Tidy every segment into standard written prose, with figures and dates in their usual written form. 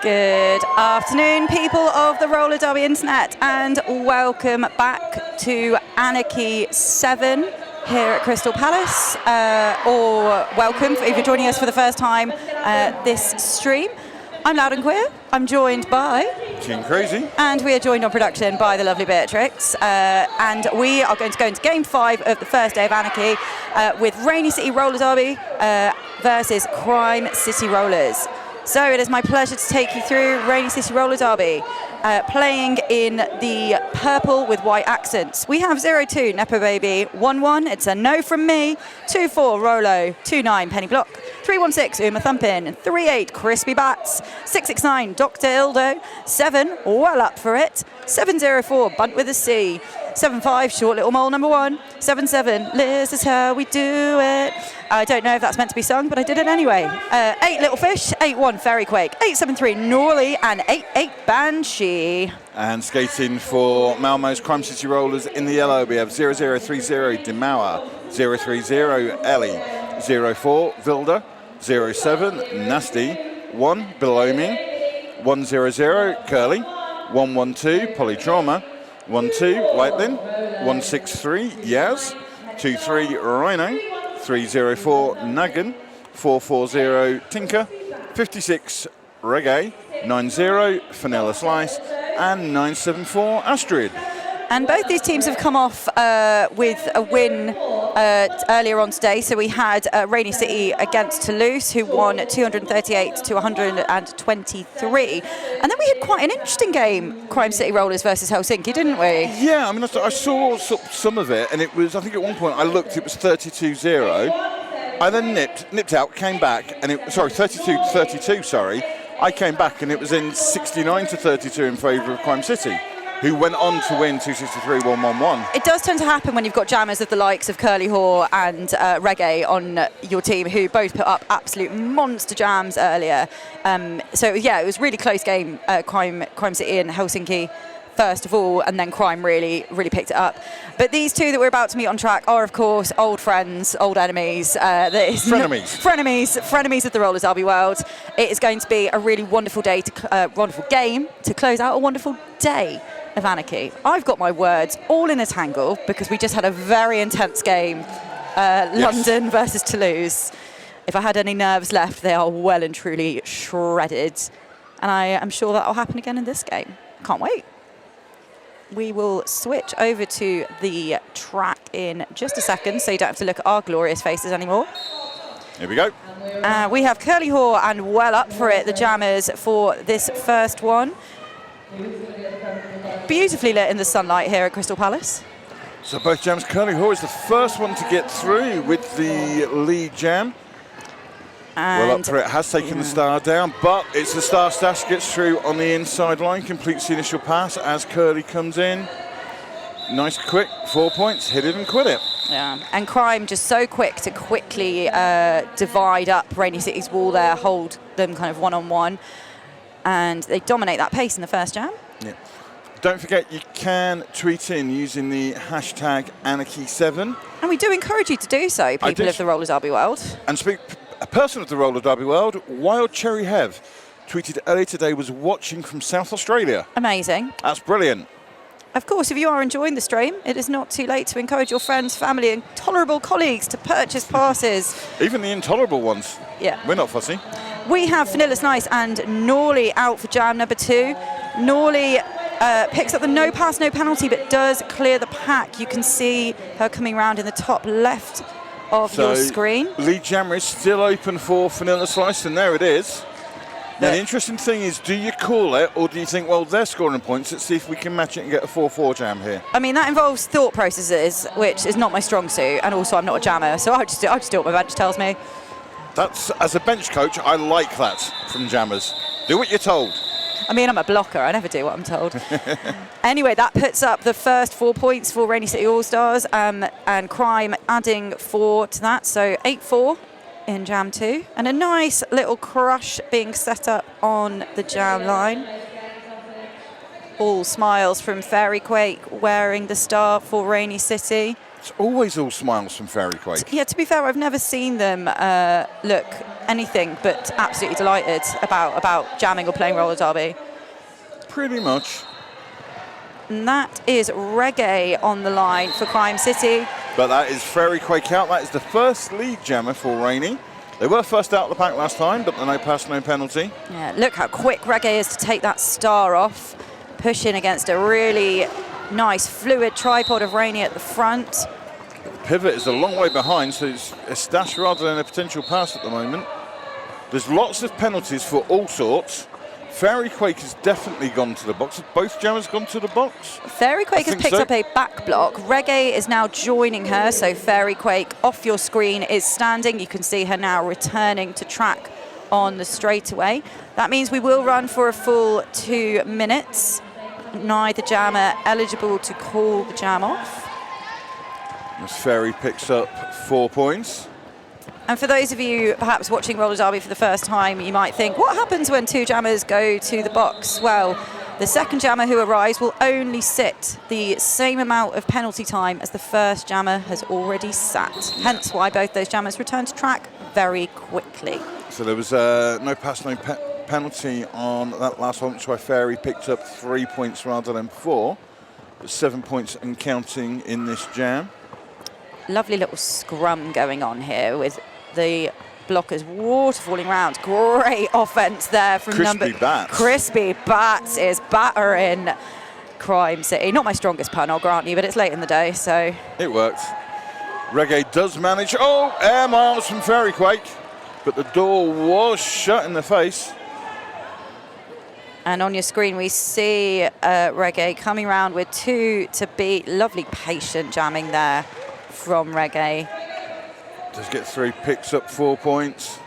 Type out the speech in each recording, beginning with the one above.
Good afternoon, people of the Roller Derby Internet, and welcome back to Anarchy 7 here at Crystal Palace, or welcome if you're joining us for the first time this stream. I'm Loud and Queer. I'm joined by King Crazy, and we are joined on production by the lovely Beatrix, and we are going to go into Game 5 of the first day of Anarchy with Rainy City Roller Derby versus Crime City Rollers. So it is my pleasure to take you through Rainy City Roller Derby, playing in the purple with white accents. We have 0-2 Nepo Baby, 1-1 It's a No From Me, 2-4 Rolo, 2-9 Penny Block, 3-1-6 Uma Thumpin, 3-8 Crispy Bats, 6-6-9 Dr. Ildo, 7 Well Up For It, 7-0-4 Bunt With A C, 7-5 Short Little Mole number 1, 7-7 This Is How We Do It. I don't know if that's meant to be sung, but I did it anyway. 8 Little Fish, 8-1 Fairy Quake, 8-7-3 Norley, and 8-8 Banshee. and skating for Malmo's Crime City Rollers in the yellow we have 0030 Demauer, 030 Ellie, 04 Vilda, 07 Nasty, 1 Below Me, 100 Curly, 112 Polytrauma, 12 Whitelin, 163 Yaz, 23 Rhino, 304 Nagan, 440 Tinker, 56 Reggae, 90 Vanilla Slice, and 974 Astrid. And both these teams have come off with a win earlier on today. So we had Rainy City against Toulouse, who won 238 to 123. And then we had quite an interesting game, Crime City Rollers versus Helsinki, didn't we? Yeah, I mean, I saw some of it, and it was, I think at one point I looked, it was 32-0. I then nipped out, came back, and 32-32, sorry. I came back, and it was in 69-32 in favour of Crime City, who went on to win 263-111. It does tend to happen when you've got jammers of the likes of Curly Haw and Reggae on your team, who both put up absolute monster jams earlier. So yeah, it was a really close game, Crime City and Helsinki first of all, and then Crime really picked it up. But these two that we're about to meet on track are, of course, old friends, old enemies. Frenemies of the Roller Derby world. It is going to be a really wonderful day, wonderful game to close out a wonderful day of Anarchy. I've got my words all in a tangle because we just had a very intense game, London versus Toulouse. If I had any nerves left, they are well and truly shredded. And I am sure that will happen again in this game. Can't wait. We will switch over to the track in just a second, so you don't have to look at our glorious faces anymore. Here we go. We have Curly Haw and Well Up For It, the jammers for this first one. Beautifully lit in the sunlight here at Crystal Palace. So both jams, Curly Haw is the first one to get through with the lead jam. And Well Up For It has taken the star down, but it's the star stash gets through on the inside line, completes the initial pass as Curly comes in. Nice quick 4 points, hit it and quit it. Yeah, and Crime just so quick to quickly divide up Rainy City's wall there, hold them kind of one-on-one, and they dominate that pace in the first jam. Yeah. Don't forget, you can tweet in using the hashtag Anarchy7. And we do encourage you to do so, people of the Roller Derby world. And a person of the Roller Derby world, Wild Cherry Hev, tweeted earlier today, was watching from South Australia. Amazing. That's brilliant. Of course, if you are enjoying the stream, it is not too late to encourage your friends, family and tolerable colleagues to purchase passes. Even the intolerable ones. Yeah. We're not fussy. We have Vanilla Slice and Norley out for jam number 2. Norley picks up the no pass, no penalty, but does clear the pack. You can see her coming around in the top left of your screen. Lead jammer is still open for Vanilla Slice, and there it is. Now, the interesting thing is, do you call it, or do you think, well, they're scoring points, let's see if we can match it and get a 4-4 jam here? I mean, that involves thought processes, which is not my strong suit, and also I'm not a jammer, so I just do what my bench tells me. That's, as a bench coach, I like that from jammers. Do what you're told. I mean, I'm a blocker. I never do what I'm told. Anyway, that puts up the first 4 points for Rainy City All-Stars, and Crime adding 4 to that, so 8-4 in Jam 2. And a nice little crush being set up on the jam line. All smiles from Fairy Quake, wearing the star for Rainy City. It's always all smiles from Fairy Quake. Yeah, to be fair, I've never seen them look anything but absolutely delighted about jamming or playing roller derby. Pretty much. And that is Reggae on the line for Crime City. But that is Fairy Quake out. That is the first lead jammer for Rainy. They were first out of the pack last time, but the no pass, no penalty. Yeah, look how quick Reggae is to take that star off. Pushing against a really nice fluid tripod of Rainy at the front. The pivot is a long way behind, so it's a stash rather than a potential pass at the moment. There's lots of penalties for all sorts. Fairy Quake has definitely gone to the box. Have both jammers gone to the box? Fairy Quake has picked up a back block. Reggae is now joining her, so Fairy Quake off your screen is standing. You can see her now returning to track on the straightaway. That means we will run for a full 2 minutes. Neither jammer eligible to call the jam off. As Fairy picks up 4 points. And for those of you perhaps watching roller derby for the first time, you might think, what happens when 2 jammers go to the box? Well, the second jammer who arrives will only sit the same amount of penalty time as the first jammer has already sat. Hence why both those jammers return to track very quickly. So there was no pass, no penalty on that last one, which is why Fairy picked up 3 points rather than 4. But 7 points and counting in this jam. Lovely little scrum going on here with the blockers waterfalling around. Great offense there from Crispy Bats is battering Crime City. Not my strongest pun, I'll grant you, but it's late in the day, so. It worked. Reggae does manage. Oh, air miles from Fairy Quake, but the door was shut in the face. And on your screen, we see Reggae coming around with 2 to beat. Lovely patient jamming there from Reggae. Does get 3, picks up 4 points.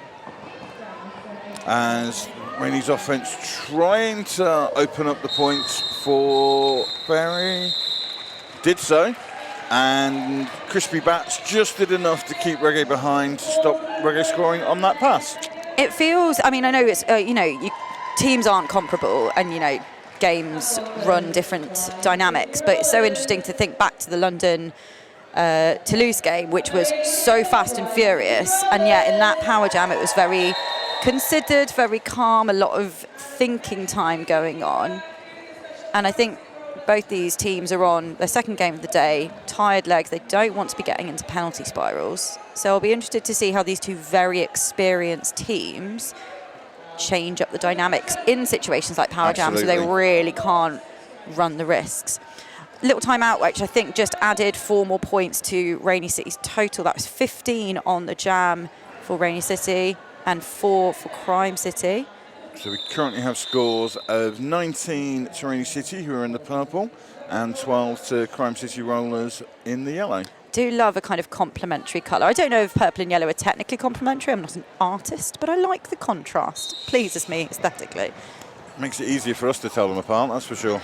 As Rainy's offense trying to open up the points for Fairy. Did so. And Crispy Bats just did enough to keep Reggae behind to stop Reggae scoring on that pass. It feels, I mean, I know it's, teams aren't comparable and, games run different dynamics, but it's so interesting to think back to the London Toulouse game, which was so fast and furious, and yet in that power jam it was very considered, very calm, a lot of thinking time going on. And I think both these teams are on their second game of the day, tired legs. They don't want to be getting into penalty spirals. So I'll be interested to see how these 2 very experienced teams change up the dynamics in situations like power jams, so they really can't run the risks. Little timeout, which I think just added 4 more points to Rainy City's total. That was 15 on the jam for Rainy City and 4 for Crime City. So we currently have scores of 19 to Rainy City, who are in the purple, and 12 to Crime City Rollers in the yellow. Do love a kind of complementary colour. I don't know if purple and yellow are technically complementary. I'm not an artist, but I like the contrast. Pleases me aesthetically. Makes it easier for us to tell them apart, that's for sure.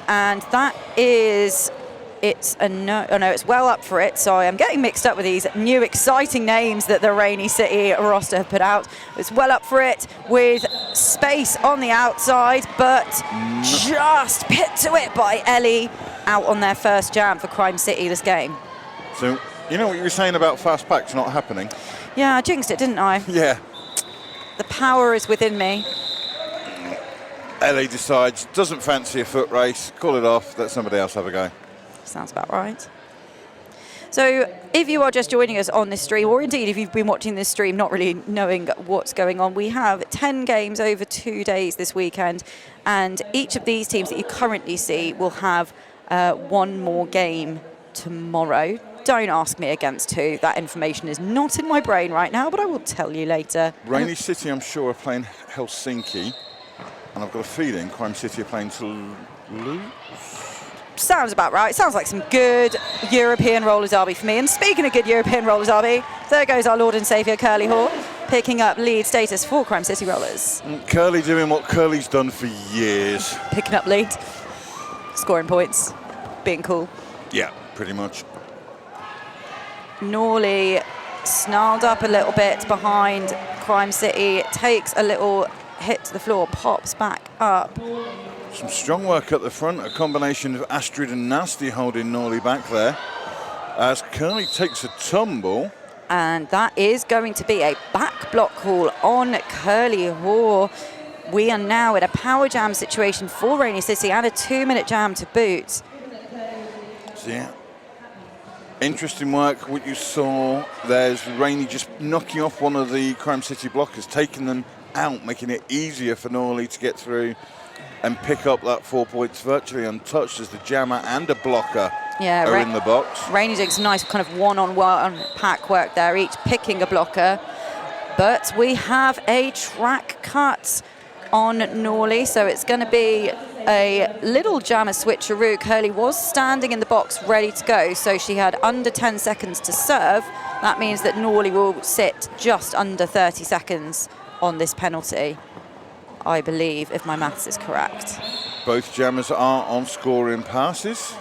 And that is, it's a no, oh no, it's well up for it. So I'm getting mixed up with these new exciting names that the Rainy City roster have put out. It's well up for it with space on the outside, but just pit to it by Ellie out on their first jam for Crime City this game. So, you know what you were saying about fast packs not happening? Yeah, I jinxed it, didn't I? Yeah. The power is within me. Ellie decides, doesn't fancy a foot race, call it off, let somebody else have a go. Sounds about right. So if you are just joining us on this stream, or indeed if you've been watching this stream not really knowing what's going on, we have 10 games over 2 days this weekend, and each of these teams that you currently see will have 1 more game tomorrow. Don't ask me against who. That information is not in my brain right now, but I will tell you later. Rainy City, I'm sure, are playing Helsinki. And I've got a feeling Crime City are playing Toulouse. Sounds about right. Sounds like some good European roller derby for me. And speaking of good European roller derby, there goes our Lord and Saviour Curly Hall, picking up lead status for Crime City Rollers. Curly doing what Curly's done for years. Picking up lead, scoring points, being cool. Yeah, pretty much. Norley snarled up a little bit behind Crime City, takes a little hit to the floor, pops back up. Some strong work at the front, a combination of Astrid and Nasty holding Norley back there. As Curly takes a tumble, And that is going to be a back block call on Curly Hoare. We are now in a power jam situation for Rainy City and a 2-minute jam to boot. So, yeah. Interesting work, what you saw. There's Rainy just knocking off one of the Crime City blockers, taking them out, making it easier for Norley to get through and pick up that 4 points virtually untouched as the jammer and a blocker are in the box. Rainy doing some nice kind of one-on-one pack work there, each picking a blocker. But we have a track cut on Norley, so it's going to be a little jammer switcheroo. Curly was standing in the box ready to go, so she had under 10 seconds to serve. That means that Norley will sit just under 30 seconds on this penalty, I believe, if my maths is correct. Both jammers are on scoring passes.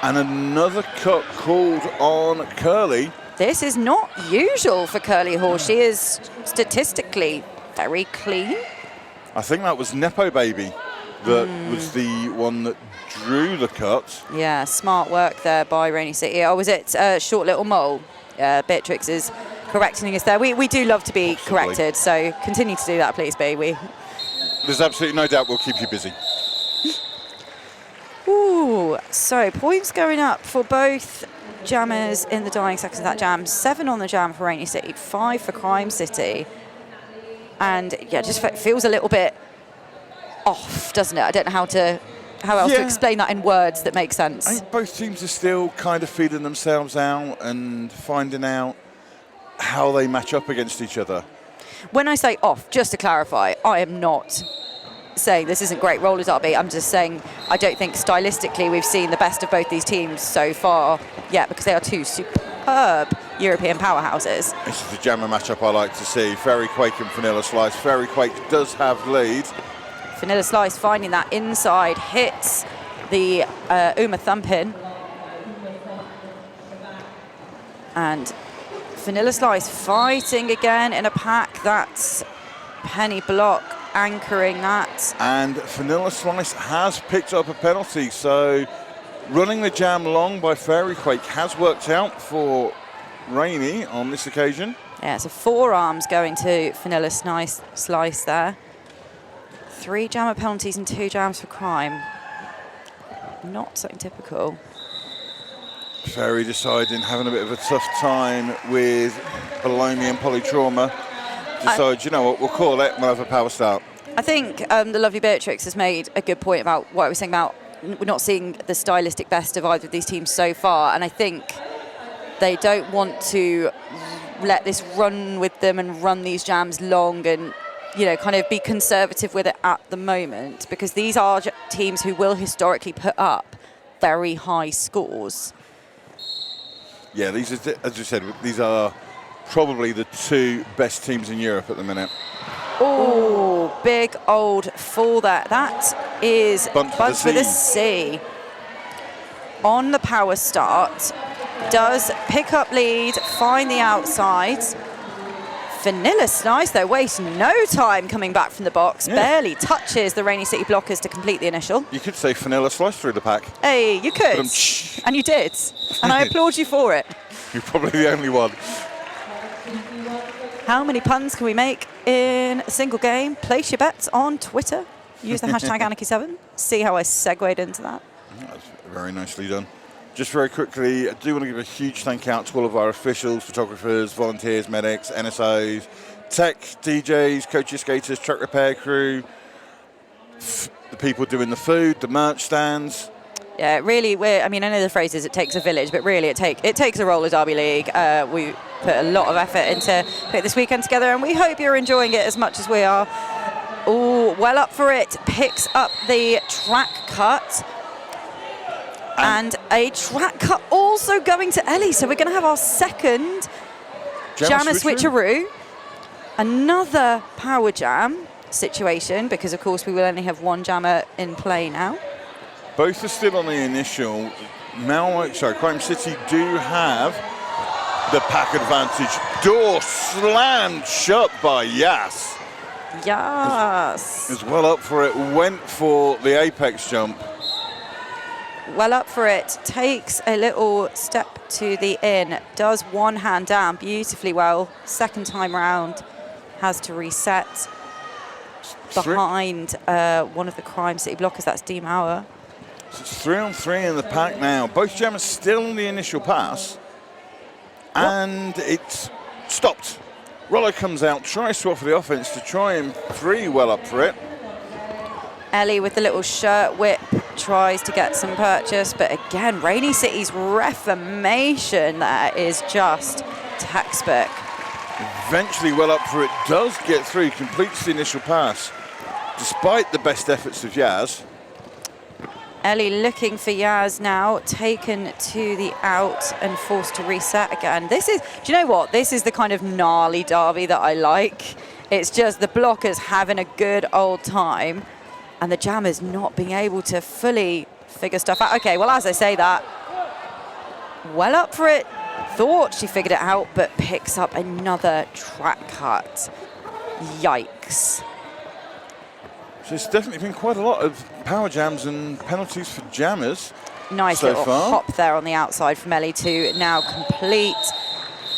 And another cut called on Curly. This is not usual for Curly Hoare. She is statistically very clean. I think that was Nepo Baby that was the one that drew the cut. Yeah, smart work there by Rainy City. Oh, was it Short Little Mole? Yeah, Beatrix is correcting us there. We do love to be corrected, so continue to do that, please, baby. There's absolutely no doubt we'll keep you busy. Ooh, so points going up for both jammers in the dying seconds of that jam. 7 on the jam for Rainy City, 5 for Crime City. And yeah, just feels a little bit off, doesn't it? I don't know how else to explain that in words that make sense. I think both teams are still kind of feeling themselves out and finding out how they match up against each other. When I say off, just to clarify, I am not saying this isn't great roller derby. I'm just saying I don't think stylistically we've seen the best of both these teams so far yet, because they are two superb European powerhouses. This is the jammer matchup I like to see. Fairy Quake and Vanilla Slice. Fairy Quake does have lead. Vanilla Slice finding that inside, hits the Uma Thumpin. And Vanilla Slice fighting again in a pack. That's Penny Block anchoring that. And Vanilla Slice has picked up a penalty, so running the jam long by Fairy Quake has worked out for Rainy on this occasion. Yeah, so 4 arms going to Vanilla Slice there. 3 jammer penalties and 2 jams for Crime. Not something typical. Fairy deciding, having a bit of a tough time with Balomi and Polytrauma. Decides, you know what, we'll call it, we'll have a power start. I think the lovely Beatrix has made a good point about what I was saying about we're not seeing the stylistic best of either of these teams so far, and I think they don't want to let this run with them and run these jams long and, you know, kind of be conservative with it at the moment, because these are teams who will historically put up very high scores. Yeah, these are, as you said, these are probably the 2 best teams in Europe at the minute. Oh, big old fall there. That is Bunt for the Sea. On the power start, does pick up lead, find the outside. Vanilla Slice, though, wasting no time coming back from the box. Yeah. Barely touches the Rainy City blockers to complete the initial. You could say Vanilla Slice through the pack. Hey, you could. And you did. And I applaud you for it. You're probably the only one. How many puns can we make in a single game? Place your bets on Twitter. Use the hashtag Anarchy7. See how I segued into that. That's very nicely done. Just very quickly, I do want to give a huge thank out to all of our officials, photographers, volunteers, medics, NSOs, tech, DJs, coaches, skaters, truck repair crew, the people doing the food, the merch stands. Yeah, really, I mean, I know the phrase is it takes a village, but really it takes a roller derby league. We put a lot of effort into putting this weekend together, and we hope you're enjoying it as much as we are. Oh, well up for it. Picks up the track cut. And a track cut also going to Ellie. So we're going to have our second jammer switcheroo. Another power jam situation, because, of course, we will only have 1 jammer in play now. Both are still on the initial. Now, Crime City do have the pack advantage. Door slammed shut by Yas. Yes. Is well up for it. Went for the apex jump. Well Up For It takes a little step to the in, does one hand down beautifully well. Second time round, has to reset behind one of the Crime City blockers, that's D Mauer. So it's 3-on-3 in the pack now. Both jammers still on the initial pass. And it's stopped. Rollo comes out, tries to offer the offense to try and three Well Up For It. Ellie with the little shirt whip tries to get some purchase, but again, Rainy City's reformation there is just textbook. Eventually Well Up For It does get through, completes the initial pass, despite the best efforts of Yaz. Ellie looking for Yaz now, taken to the out and forced to reset again. This is, do you know what? This is the kind of gnarly derby that I like. It's just the blockers having a good old time and the jammers not being able to fully figure stuff out. Okay, well, as I say that, Well Up For It thought she figured it out, but picks up another track cut. Yikes. So it's definitely been quite a lot of power jams and penalties for jammers. Nice so little far. hop there on the outside from Ellie to now complete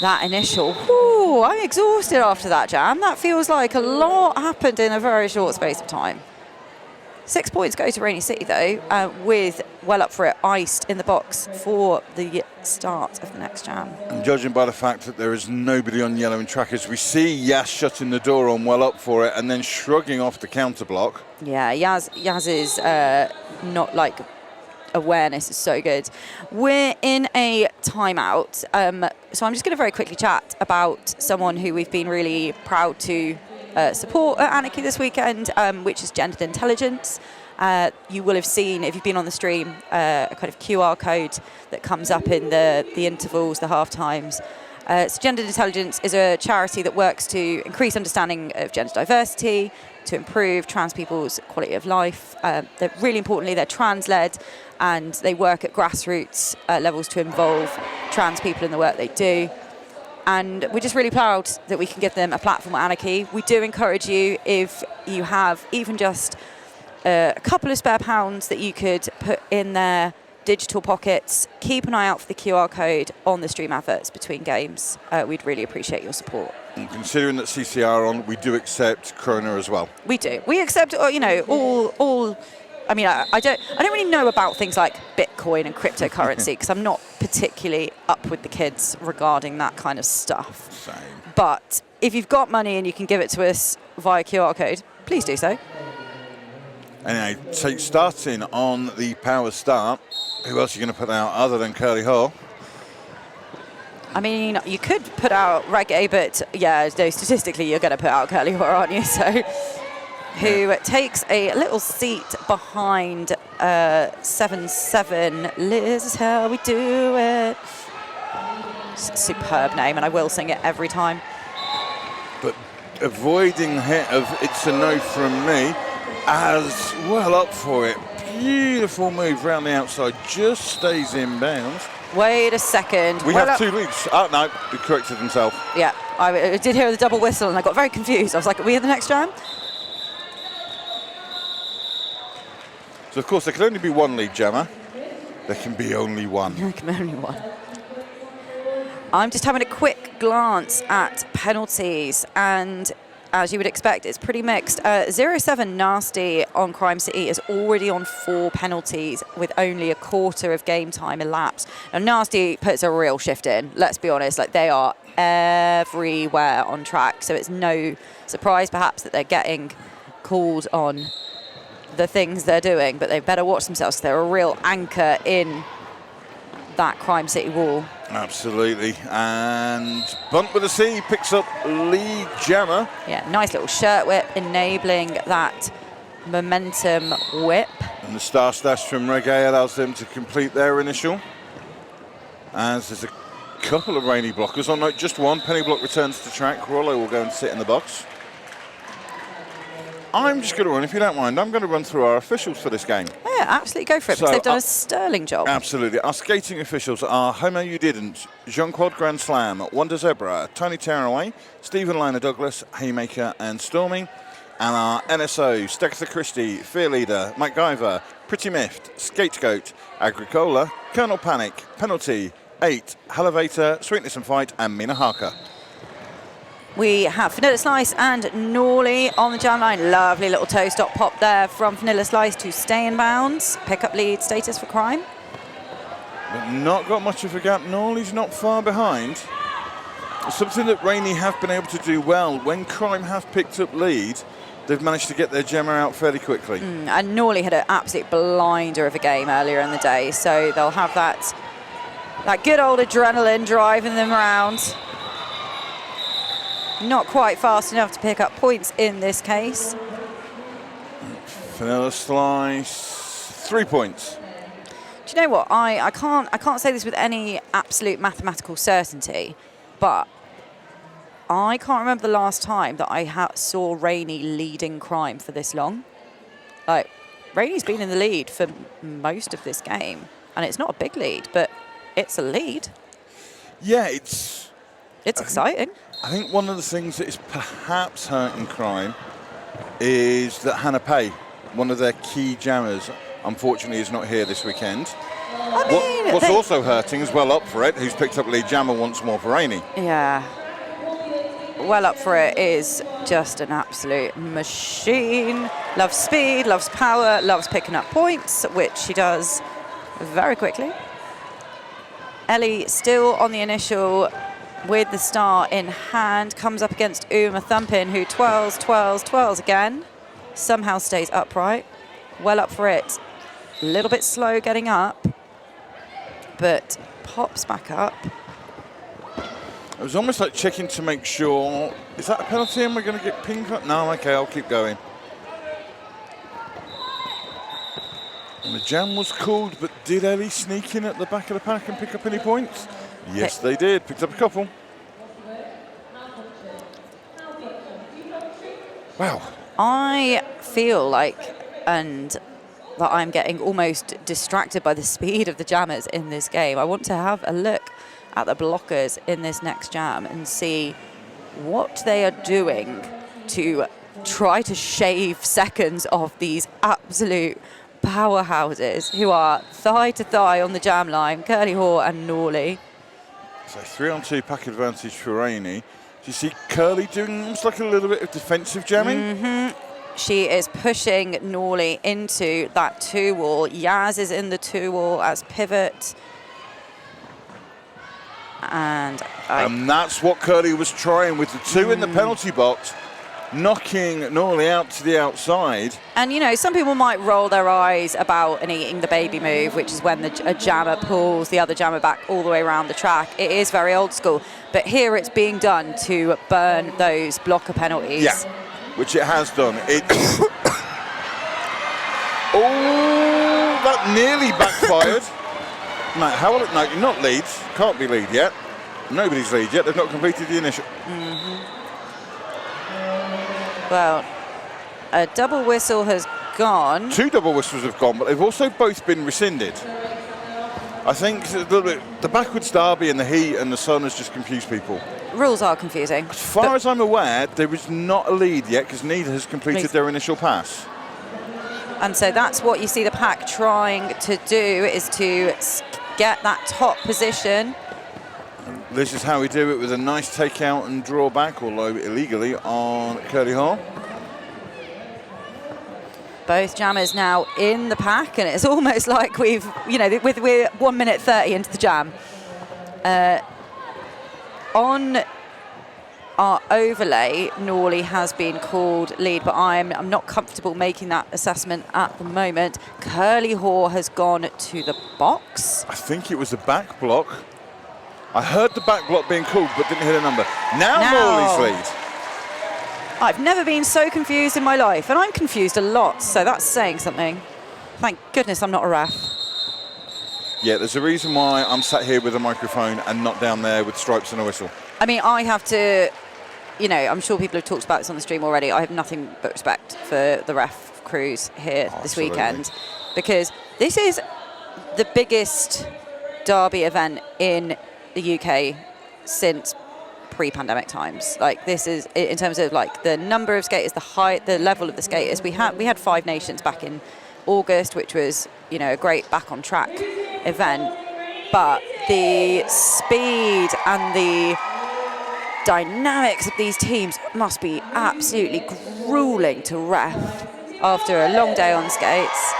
that initial. Whew, I'm exhausted after that jam. That feels like a lot happened in a very short space of time. 6 points go to Rainy City though, with Well Up For It iced in the box for the start of the next jam. And judging by the fact that there is nobody on yellow in trackers, we see Yaz shutting the door on Well Up For It and then shrugging off the counter block. Yeah, Yaz's not like awareness is so good. We're in a timeout, so I'm just going to very quickly chat about someone who we've been really proud to support at Anarchy this weekend, which is Gendered Intelligence. You will have seen, if you've been on the stream, a kind of QR code that comes up in the intervals, the half times. So Gendered Intelligence is a charity that works to increase understanding of gender diversity, to improve trans people's quality of life. They're really importantly, they're trans-led, and they work at grassroots levels to involve trans people in the work they do. And we're just really proud that we can give them a platform at Anarchy. We do encourage you, if you have even just a couple of spare pounds that you could put in their digital pockets, keep an eye out for the QR code on the stream adverts between games. We'd really appreciate your support. And considering that CCR are on, we do accept Krona as well. We do. We accept, you know, all. I mean, I don't really know about things like Bitcoin and cryptocurrency because I'm not particularly up with the kids regarding that kind of stuff. Same. But if you've got money and you can give it to us via QR code, please do so. Anyway, so starting on the power start, who else are you going to put out other than Curly Hall? I mean, you could put out Reggae, but yeah, no, statistically you're going to put out Curly Hall, aren't you? So, who takes a little seat behind 7-7. Liz is how we do it. Superb name, and I will sing it every time. But avoiding the hit of It's a No From Me, as Well Up For It. Beautiful move round the outside, just stays in bounds. Wait a second. We have two leads. Oh, no, he corrected himself. Yeah, I did hear the double whistle and I got very confused. I was like, are we in the next jam? So, of course, there can only be one lead jammer. There can be only one. There can be only one. I'm just having a quick glance at penalties, and as you would expect, it's pretty mixed. 0-7 Nasty on Crime City is already on 4 penalties with only a quarter of game time elapsed. Now, Nasty puts a real shift in, let's be honest. Like, they are everywhere on track, so it's no surprise, perhaps, that they're getting called on the things they're doing, but they better watch themselves. They're a real anchor in that Crime City wall. Absolutely. And Bunt with a C picks up lead jammer. Yeah, nice little shirt whip enabling that momentum whip. And the star stash from Reggae allows them to complete their initial. As there's a couple of rainy blockers. Oh no, just one. Penny block returns to track. Rollo will go and sit in the box. I'm just going to run, if you don't mind, I'm going to run through our officials for this game. Yeah, absolutely, go for it, because they've done a sterling job. Absolutely. Our skating officials are Homo You Didn't, Jean-Claude Grand Slam, Wonder Zebra, Tiny Tearaway, Stephen Liner Douglas, Haymaker and Storming. And our NSO, Stegtha Christie, Fear Leader, MacGyver, Pretty Miffed, Scapegoat, Agricola, Colonel Panic, Penalty, 8, Halivator, Sweetness and Fight, and Mina Harker. We have Vanilla Slice and Norley on the jam line. Lovely little toe stop pop there from Vanilla Slice to stay in bounds. Pick up lead status for Crime. But not got much of a gap. Norley's not far behind. Something that Rainey have been able to do well. When Crime have picked up lead, they've managed to get their gemmer out fairly quickly. And Norley had an absolute blinder of a game earlier in the day, so they'll have that good old adrenaline driving them around. Not quite fast enough to pick up points in this case. Vanilla Slice, 3 points. Do you know what? I can't say this with any absolute mathematical certainty, but I can't remember the last time that I saw Rainey leading Crime for this long. Like, Rainey's been in the lead for most of this game, and it's not a big lead, but it's a lead. Yeah, it's exciting. I think one of the things that is perhaps hurting Crime is that Hannah Pay, one of their key jammers, unfortunately is not here this weekend. I mean, what's also hurting is Well Up For It, who's picked up lead jammer once more for Rainey. Yeah. Well Up For It is just an absolute machine. Loves speed, loves power, loves picking up points, which she does very quickly. Ellie still on the initial with the star in hand, comes up against Uma Thumpin, who twirls again. Somehow stays upright. Well Up For It. A little bit slow getting up, but pops back up. It was almost like checking to make sure, is that a penalty and we're going to get pink up? No, okay, I'll keep going. And the jam was called, but did Ellie sneak in at the back of the pack and pick up any points? Yes, they did. Picked up a couple. Wow. I feel like, and that I'm getting almost distracted by the speed of the jammers in this game. I want to have a look at the blockers in this next jam and see what they are doing to try to shave seconds off these absolute powerhouses who are thigh to thigh on the jam line, Curly Haw and Norley. So 3-on-2 pack advantage for Rainey. Do you see Curly doing almost like a little bit of defensive jamming? She is pushing Norley into that 2-wall. Yaz is in the 2-wall as pivot. And that's what Curly was trying with the 2 in the penalty box, knocking Norley out to the outside. And, you know, some people might roll their eyes about an eating the baby move, which is when a jammer pulls the other jammer back all the way around the track. It is very old school. But here it's being done to burn those blocker penalties. Yeah, which it has done. Oh, that nearly backfired. Matt Howell, no, you're not lead. Can't be lead yet. Nobody's lead yet. They've not completed the initial. Well, a double whistle has gone. 2 double whistles have gone, but they've also both been rescinded. I think a little bit, the backwards derby and the heat and the sun has just confused people. Rules are confusing. As far as I'm aware, there is not a lead yet because neither has completed their initial pass. And so that's what you see the pack trying to do, is to get that top position. This is how we do it, with a nice takeout and drawback, although illegally, on Curly Hall. Both jammers now in the pack, and it's almost like we're 1 minute 30 into the jam. On our overlay, Norley has been called lead, but I'm not comfortable making that assessment at the moment. Curly Haw has gone to the box. I think it was the back block. I heard the back block being called, but didn't hear the number. Now Norley's lead. I've never been so confused in my life, and I'm confused a lot, so that's saying something. Thank goodness I'm not a ref. Yeah, there's a reason why I'm sat here with a microphone and not down there with stripes and a whistle. I mean, I have to, I'm sure people have talked about this on the stream already. I have nothing but respect for the ref crews here this weekend, because this is the biggest derby event in the UK since pre-pandemic times. Like, this is, in terms of like the number of skaters, the height, the level of the skaters. We had 5 nations back in August, which was, you know, a great back on track event. But the speed and the dynamics of these teams must be absolutely grueling to ref after a long day on skates.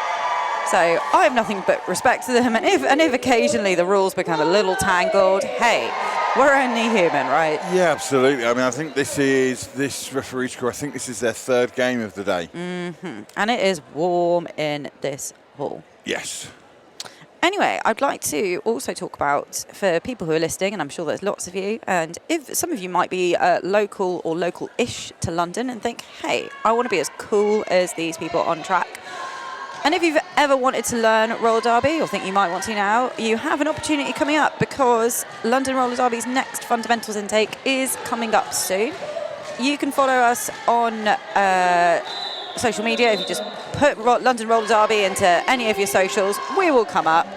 So I have nothing but respect to them, and if occasionally the rules become a little tangled, hey, we're only human, right? Yeah, absolutely. I mean, I think this referee's crew, I think this is their 3rd game of the day. And it is warm in this hall. Yes. Anyway, I'd like to also talk about, for people who are listening, and I'm sure there's lots of you, and if some of you might be local or local-ish to London and think, hey, I want to be as cool as these people on track. And if you've ever wanted to learn roller derby, or think you might want to now, you have an opportunity coming up, because London Roller Derby's next fundamentals intake is coming up soon. You can follow us on social media. If you just put London Roller Derby into any of your socials, we will come up.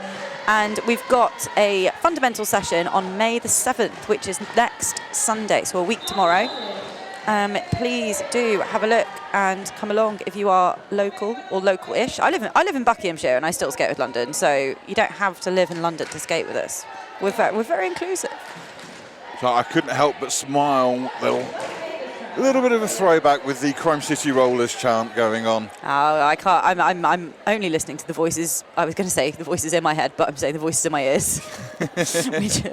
And we've got a fundamental session on May the 7th, which is next Sunday, so a week tomorrow. Please do have a look and come along if you are local or local-ish. I live in Buckinghamshire and I still skate with London, so you don't have to live in London to skate with us. We're very inclusive. So I couldn't help but smile. A little bit of a throwback with the Crime City Rollers chant going on. Oh, I can't. I'm only listening to the voices. I was going to say the voices in my head, but I'm saying the voices in my ears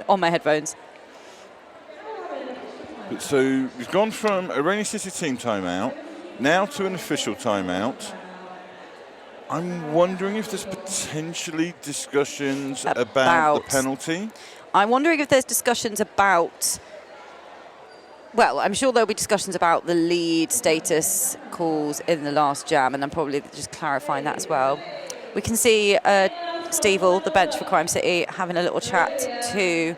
on my headphones. So we've gone from a Rainy City team timeout now to an official timeout. I'm wondering if there's potentially discussions about the penalty. I'm wondering if there's discussions about... Well, I'm sure there'll be discussions about the lead status calls in the last jam, and I'm probably just clarifying that as well. We can see Steve-All, the bench for Crime City, having a little chat to...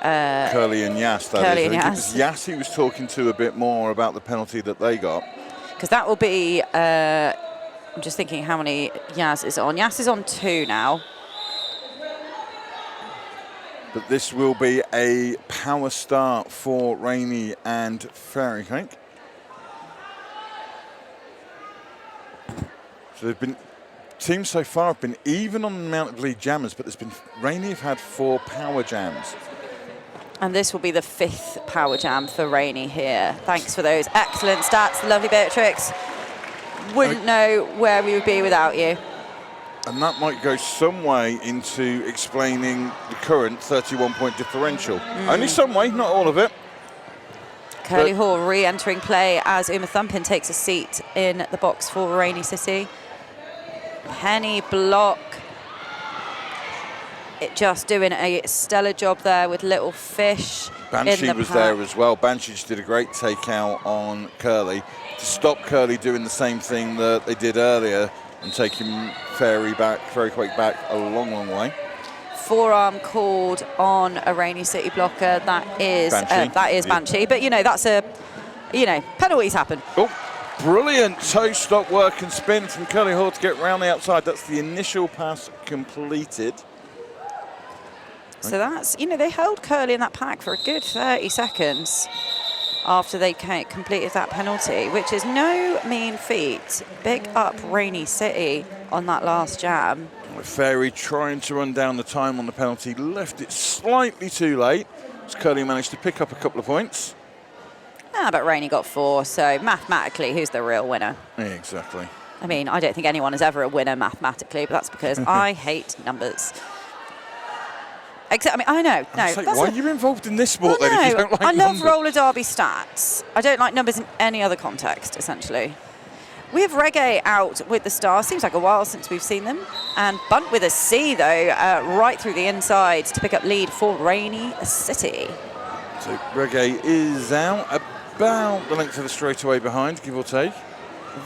Curly and Yas, that Curly is. and I think Yas. it was Yas he was talking to a bit more about the penalty that they got. Because that will be... I'm just thinking how many Yas is on. Yas is on 2 now. But this will be a power start for Rainy and Fairy Cake. So they've been... Teams so far have been even on the amount of lead jammers, but Rainy have had 4 power jams. And this will be the 5th power jam for Rainy here. Thanks for those excellent stats, the lovely Beatrix. Wouldn't know where we would be without you. And that might go some way into explaining the current 31-point differential. Only some way, not all of it. Curly Hall re-entering play as Uma Thumpin takes a seat in the box for Rainy City. Penny Block. It just doing a stellar job there with Little Fish. Banshee was there as well. Banshee just did a great takeout on Curly to stop Curly doing the same thing that they did earlier and taking Fairy Quake back a long, long way. Forearm called on a Rainy City blocker. That is Banshee. But, that's penalties happen. Oh, brilliant toe stop work and spin from Curly Hall to get round the outside. That's the initial pass completed. So that's, they held Curly in that pack for a good 30 seconds after they completed that penalty, which is no mean feat. Big up Rainy City on that last jam. Fairy trying to run down the time on the penalty, left it slightly too late. As Curly managed to pick up a couple of points. But Rainy got 4, so mathematically, who's the real winner? Yeah, exactly. I mean, I don't think anyone is ever a winner mathematically, but that's because I hate numbers. Except, I know. No. Why are you involved in this sport then if you don't like numbers? I love roller derby stats. I don't like numbers in any other context, essentially. We have Reggae out with the Stars. Seems like a while since we've seen them. And Bunt with a C, though, right through the inside to pick up lead for Rainy City. So Reggae is out about the length of the straightaway behind, give or take.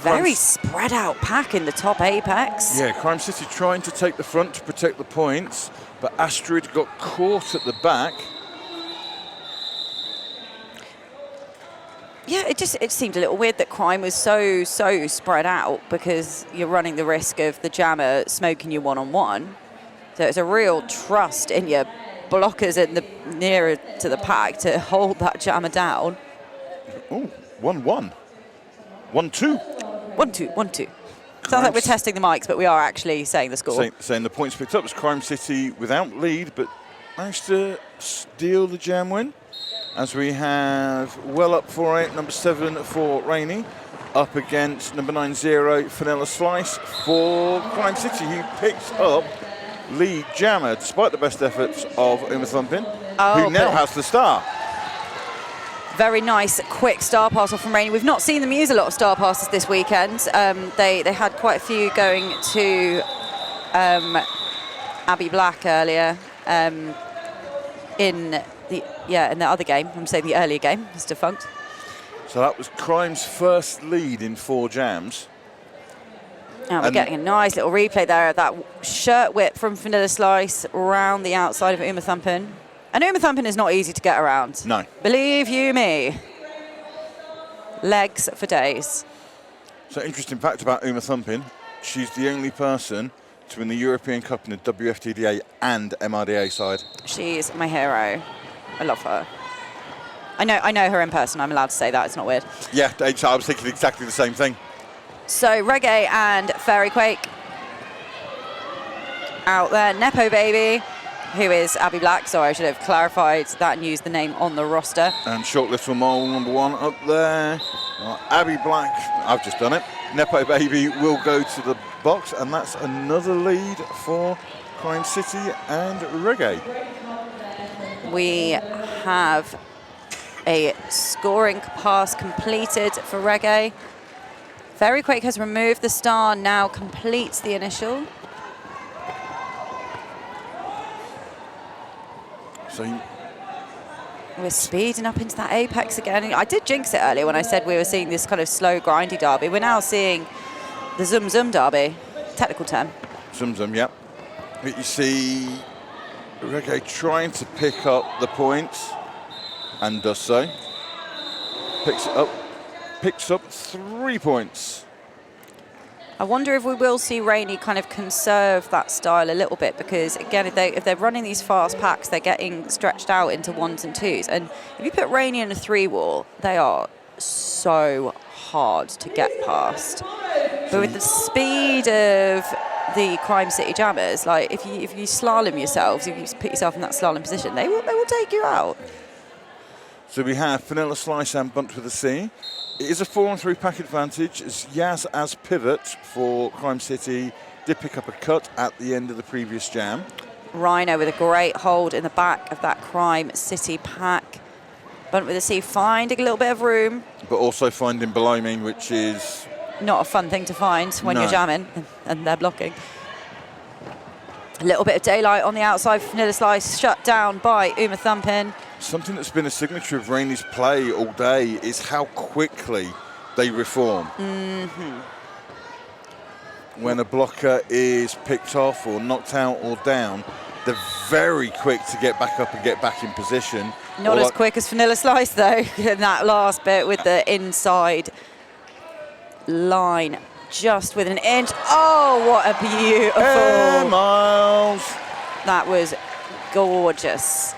Very spread out pack in the top apex. Yeah, Crime City trying to take the front to protect the points, but Astrid got caught at the back. Yeah, it seemed a little weird that Crime was so spread out, because you're running the risk of the jammer smoking you one-on-one. So it's a real trust in your blockers in the nearer to the pack to hold that jammer down. Oh, 1-1. 1-2. 1-2, 1-2. Sounds like we're testing the mics, but we are actually saying the score. Saying the points picked up was Crime City without lead, but managed to steal the jam win. As we have well up 4-8, number 7 for Rainey, up against number 9-0, Vanilla Slice for Crime City, who picks up lead jammer, despite the best efforts of Uma Thumpin, who now has the star. Very nice, quick star pass off from Rainey. We've not seen them use a lot of star passes this weekend. They had quite a few going to Abby Black earlier in the other game. I'm saying the earlier game. It's defunct. So that was Crime's first lead in 4 jams. And we're getting a nice little replay there of that shirt whip from Vanilla Slice around the outside of Uma Thumpin. And Uma Thumpin is not easy to get around. No. Believe you me. Legs for days. So interesting fact about Uma Thumpin, she's the only person to win the European Cup in the WFTDA and MRDA side. She's my hero. I love her. I know her in person. I'm allowed to say that. It's not weird. Yeah, I was thinking exactly the same thing. So Reggae and Fairy Quake out there. Nepo Baby, who is Abby Black. Sorry, I should have clarified that and used the name on the roster. And Short Little Mole, number 1 up there. Abby Black, I've just done it. Nepo Baby will go to the box, and that's another lead for Crime City and Reggae. We have a scoring pass completed for Reggae. Fairy Quake has removed the star, now completes the initial. So we're speeding up into that apex again. I did jinx it earlier when I said we were seeing this kind of slow, grindy derby. We're now seeing the Zum Zum derby, technical term. Zum Zum, yep. But you see Reggae trying to pick up the points, and does so. Picks up 3 points. I wonder if we will see Rainey kind of conserve that style a little bit, because again, if they're running these fast packs, they're getting stretched out into 1s and 2s. And if you put Rainey in a 3-wall, they are so hard to get past. But with the speed of the Crime City Jammers, like if you slalom yourselves, if you put yourself in that slalom position, they will take you out. So we have Vanilla Slice and Bunt with a C. It is a 4-on-3 pack advantage, as Yaz as pivot for Crime City did pick up a cut at the end of the previous jam. Rhino with a great hold in the back of that Crime City pack. Bunt with a C finding a little bit of room. But also finding below me, which is not a fun thing to find when you're jamming and they're blocking. A little bit of daylight on the outside for Vanilla Slice, shut down by Uma Thumpin. Something that's been a signature of Rainey's play all day is how quickly they reform. Mm-hmm. When a blocker is picked off or knocked out or down, they're very quick to get back up and get back in position. Not as quick as Vanilla Slice, though, in that last bit with the inside line, just with an inch. Oh, what a beautiful... Hey, Miles! That was gorgeous.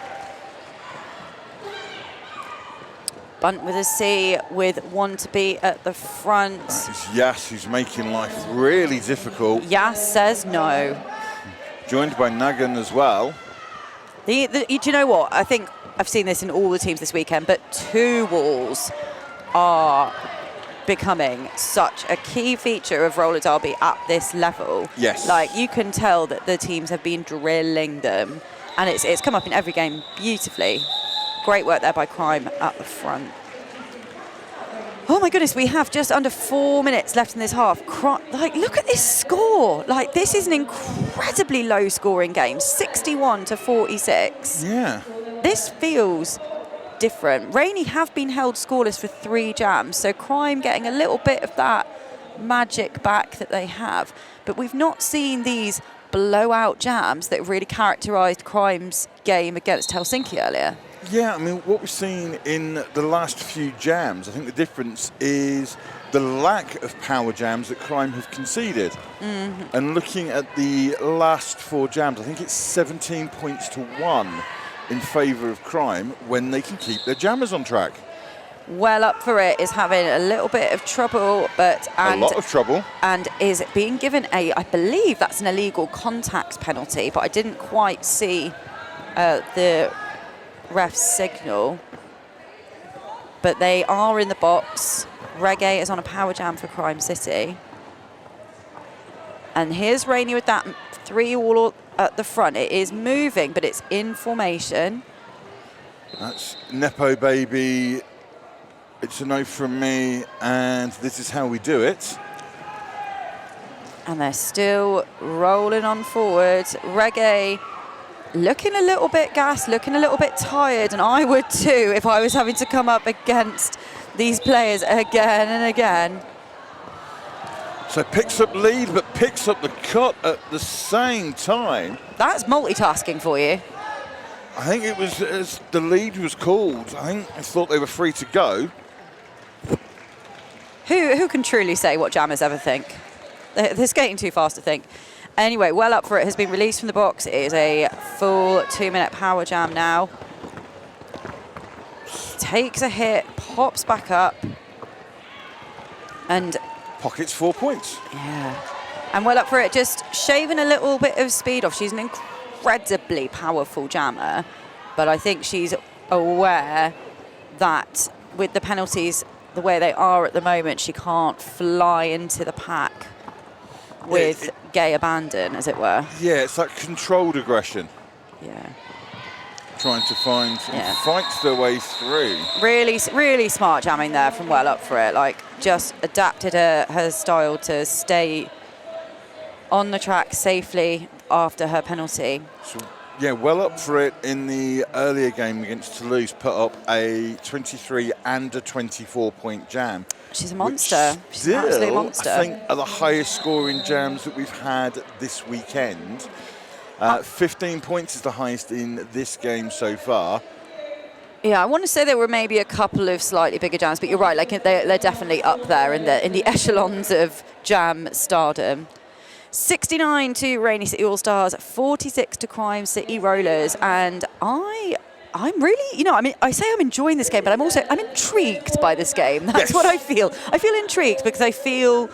Bunt with a C with 1 to be at the front. That is Yas, who's making life really difficult. Yas says no. Joined by Nagan as well. Do you know what? I think I've seen this in all the teams this weekend, but 2 walls are becoming such a key feature of roller derby at this level. Yes. Like, you can tell that the teams have been drilling them, and it's come up in every game beautifully. Great work there by Crime at the front. Oh my goodness, we have just under 4 minutes left in this half. Like, look at this score. Like, this is an incredibly low scoring game, 61 to 46. Yeah. This feels different. Rainey have been held scoreless for 3 jams, so Crime getting a little bit of that magic back that they have. But we've not seen these blowout jams that really characterised Crime's game against Helsinki earlier. Yeah, I mean, what we've seen in the last few jams, I think the difference is the lack of power jams that Crime have conceded. Mm-hmm. And looking at the last 4 jams, I think it's 17 points to 1 in favour of Crime when they can keep their jammers on track. Well Up For It is having a little bit of trouble, A lot of trouble. And is being given I believe that's an illegal contact penalty, but I didn't quite see the ref's signal. But they are in the box. Reggae is on a power jam for Crime City. And here's Rainey with that 3-all at the front. It is moving, but it's in formation. That's Nepo Baby. It's a no from me, and this is how we do it. And they're still rolling on forward. Reggae looking a little bit gassed, looking a little bit tired, and I would too if I was having to come up against these players again and again. So picks up lead, but picks up the cut at the same time. That's multitasking for you. I think it was, as the lead was called, I thought they were free to go. Who can truly say what jammers ever think? They're skating too fast to think. Anyway, Well Up For It has been released from the box. It is a full 2-minute power jam now. Takes a hit, pops back up, and Pockets 4 points. yeah. And Well Up For It just shaving a little bit of speed off. She's an incredibly powerful jammer, but I think she's aware that with the penalties the way they are at the moment, she can't fly into the pack with gay abandon, as it were. Yeah, it's like controlled aggression. Yeah. Trying to find fights their way through. Really smart jamming there from Well Up For It. Like, just adapted her style to stay on the track safely after her penalty. So, yeah, Well Up For It in the earlier game against Toulouse put up a 23 and a 24-point jam. She's a monster. She's an absolute monster. I think are the highest scoring jams that we've had this weekend. 15 points is the highest in this game so far. Yeah, I want to say there were maybe a couple of slightly bigger jams, but you're right. Like they're definitely up there in the echelons of jam stardom. 69 to Rainy City All Stars, 46 to Crime City Rollers, and I'm really, I say I'm enjoying this game, but I'm intrigued by this game. That's what I feel. I feel intrigued because I feel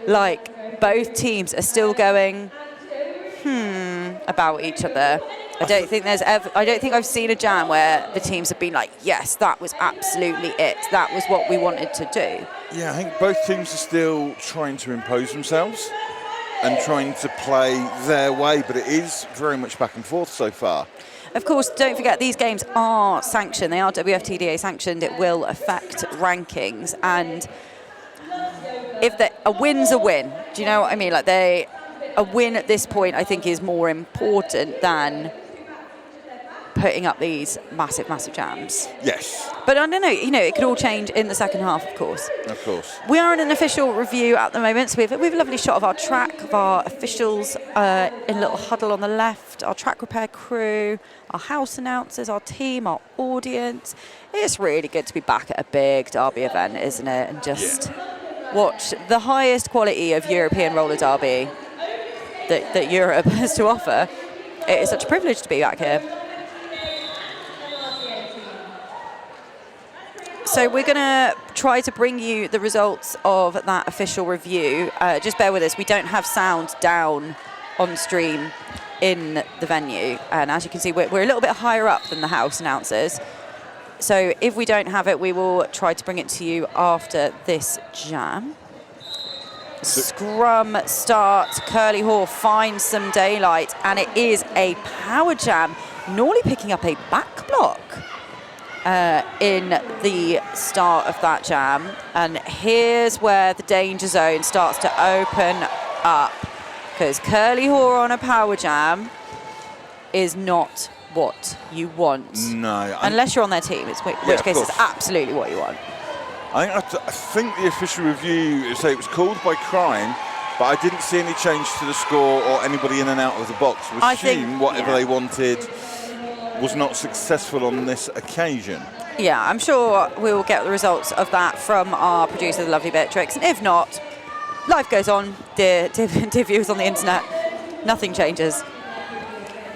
like both teams are still going about each other. I don't think I've seen a jam where the teams have been like, yes, that was absolutely it. That was what we wanted to do. Yeah, I think both teams are still trying to impose themselves and trying to play their way, but it is very much back and forth so far. Of course, don't forget, these games are sanctioned. They are WFTDA sanctioned. It will affect rankings. And if a win's a win, do you know what I mean? Like, a win at this point, I think, is more important than putting up these massive jams. Yes. But I don't know, it could all change in the second half, of course. Of course. We are in an official review at the moment, so we have a lovely shot of our track, of our officials in a little huddle on the left, our track repair crew, our house announcers, our team, our audience. It's really good to be back at a big derby event, isn't it? And just watch the highest quality of European roller derby that Europe has to offer. It is such a privilege to be back here. So we're going to try to bring you the results of that official review. Just bear with us. We don't have sound down on stream in the venue. And as you can see, we're a little bit higher up than the house announcers. So if we don't have it, we will try to bring it to you after this jam. Scrum starts. Curly Hall finds some daylight. And it is a power jam. Norley picking up a back block in the start of that jam. And here's where the danger zone starts to open up, because Curly Hall on a power jam is not what you want. No. Unless you're on their team, which case is absolutely what you want. I think the official review say it was called by Crime, but I didn't see any change to the score or anybody in and out of the box. I assume whatever they wanted was not successful on this occasion. Yeah, I'm sure we will get the results of that from our producer, the lovely Beatrix. And if not, life goes on, dear viewers on the internet. Nothing changes.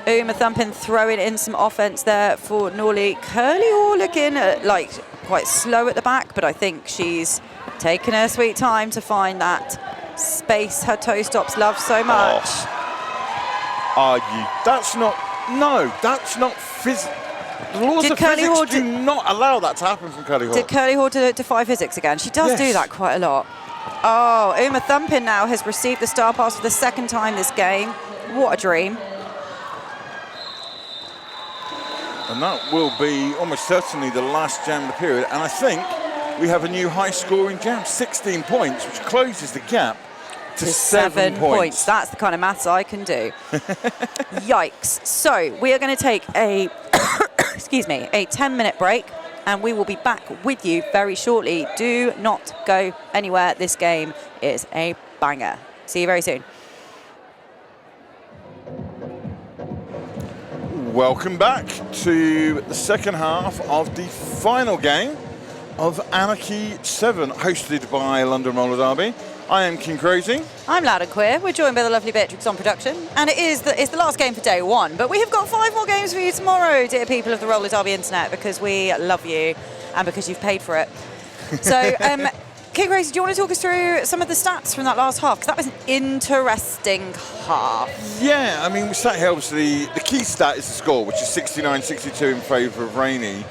Uma Thumpin throwing in some offense there for Norley. Curly Hall looking like quite slow at the back, but I think she's taken her sweet time to find that space her toe stops love so much. Are you? That's not. No, that's not physics. The laws of physics do not allow that to happen from Curly Hall. Did Curly Hall defy physics again? She does do that quite a lot. Oh, Uma Thumpin now has received the star pass for the second time this game. What a dream. And that will be almost certainly the last jam of the period. And I think we have a new high-scoring jam, 16 points, which closes the gap to 7 points. That's the kind of maths I can do. Yikes. So we are going to take a, excuse me, a 10-minute break, and we will be back with you very shortly. Do not go anywhere. This game is a banger. See you very soon. Welcome back to the second half of the final game of Anarchy 7, hosted by London Roller Derby. I am King Crazy. I'm Loud and Queer. We're joined by the lovely Beatrix on production. And it's the last game for day one. But we have got 5 more games for you tomorrow, dear people of the Roller Derby internet, because we love you and because you've paid for it. So, King Crazy, do you want to talk us through some of the stats from that last half? Because that was an interesting half. Yeah, I mean, we sat here, obviously, the key stat is the score, which is 69-62 in favour of Rainey.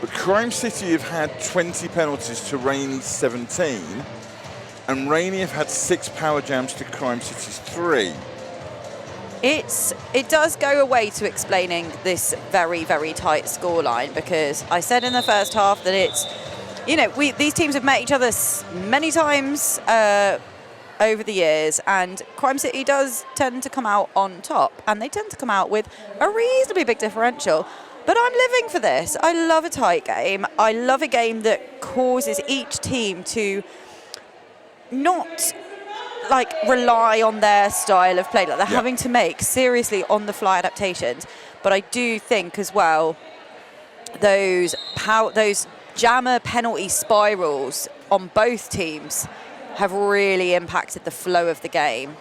But Crime City have had 20 penalties to Rainey's 17. And Rainey have had 6 power jams to Crime City's 3. It does go away to explaining this very, very tight scoreline, because I said in the first half that it's, you know, these teams have met each other many times over the years, and Crime City does tend to come out on top, and they tend to come out with a reasonably big differential. But I'm living for this. I love a tight game. I love a game that causes each team to not like rely on their style of play, like they're having to make seriously on the fly adaptations. But I do think as well those jammer penalty spirals on both teams have really impacted the flow of the game.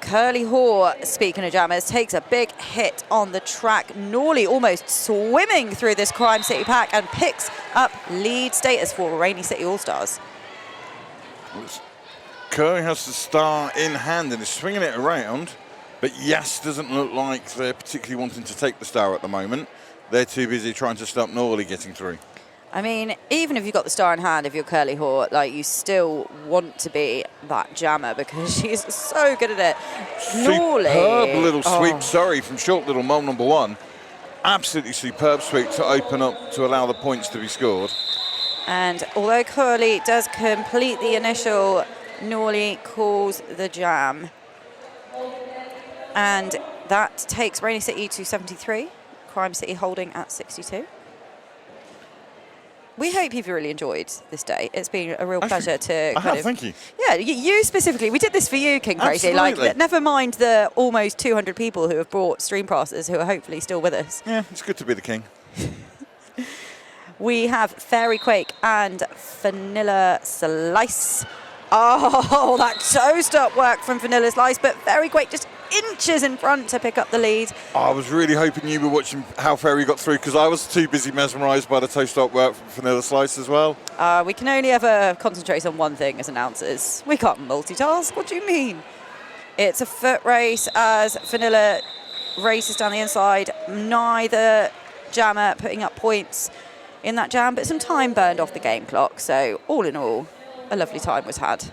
Curly Hall, speaking of jammers, takes a big hit on the track. Norley almost swimming through this Crime City pack and picks up lead status for Rainy City All-Stars. Curly has the star in hand and is swinging it around, but Yas doesn't look like they're particularly wanting to take the star at the moment. They're too busy trying to stop Norley getting through. I mean, even if you've got the star in hand, if you're Curly Hall, like, you still want to be that jammer because she's so good at it. Norley. Superb little sweep, sorry, from short little mole number 1. Absolutely superb sweep to open up to allow the points to be scored. And although Curly does complete the initial, Norley calls the jam. And that takes Rainy City to 73, Crime City holding at 62. We hope you've really enjoyed this day. It's been a real pleasure to thank you. Yeah, you specifically. We did this for you, King Crazy. Absolutely. Like, never mind the almost 200 people who have brought stream passes who are hopefully still with us. Yeah, it's good to be the king. We have Fairy Quake and Vanilla Slice. Oh, that toe-stop work from Vanilla Slice, but Fairy Quake just inches in front to pick up the lead. I was really hoping you were watching how Fairy got through, because I was too busy mesmerised by the toe-stop work from Vanilla Slice as well. We can only ever concentrate on one thing as announcers. We can't multitask. What do you mean? It's a foot race as Vanilla races down the inside. Neither jammer putting up points in that jam, but some time burned off the game clock. So all in all, a lovely time was had.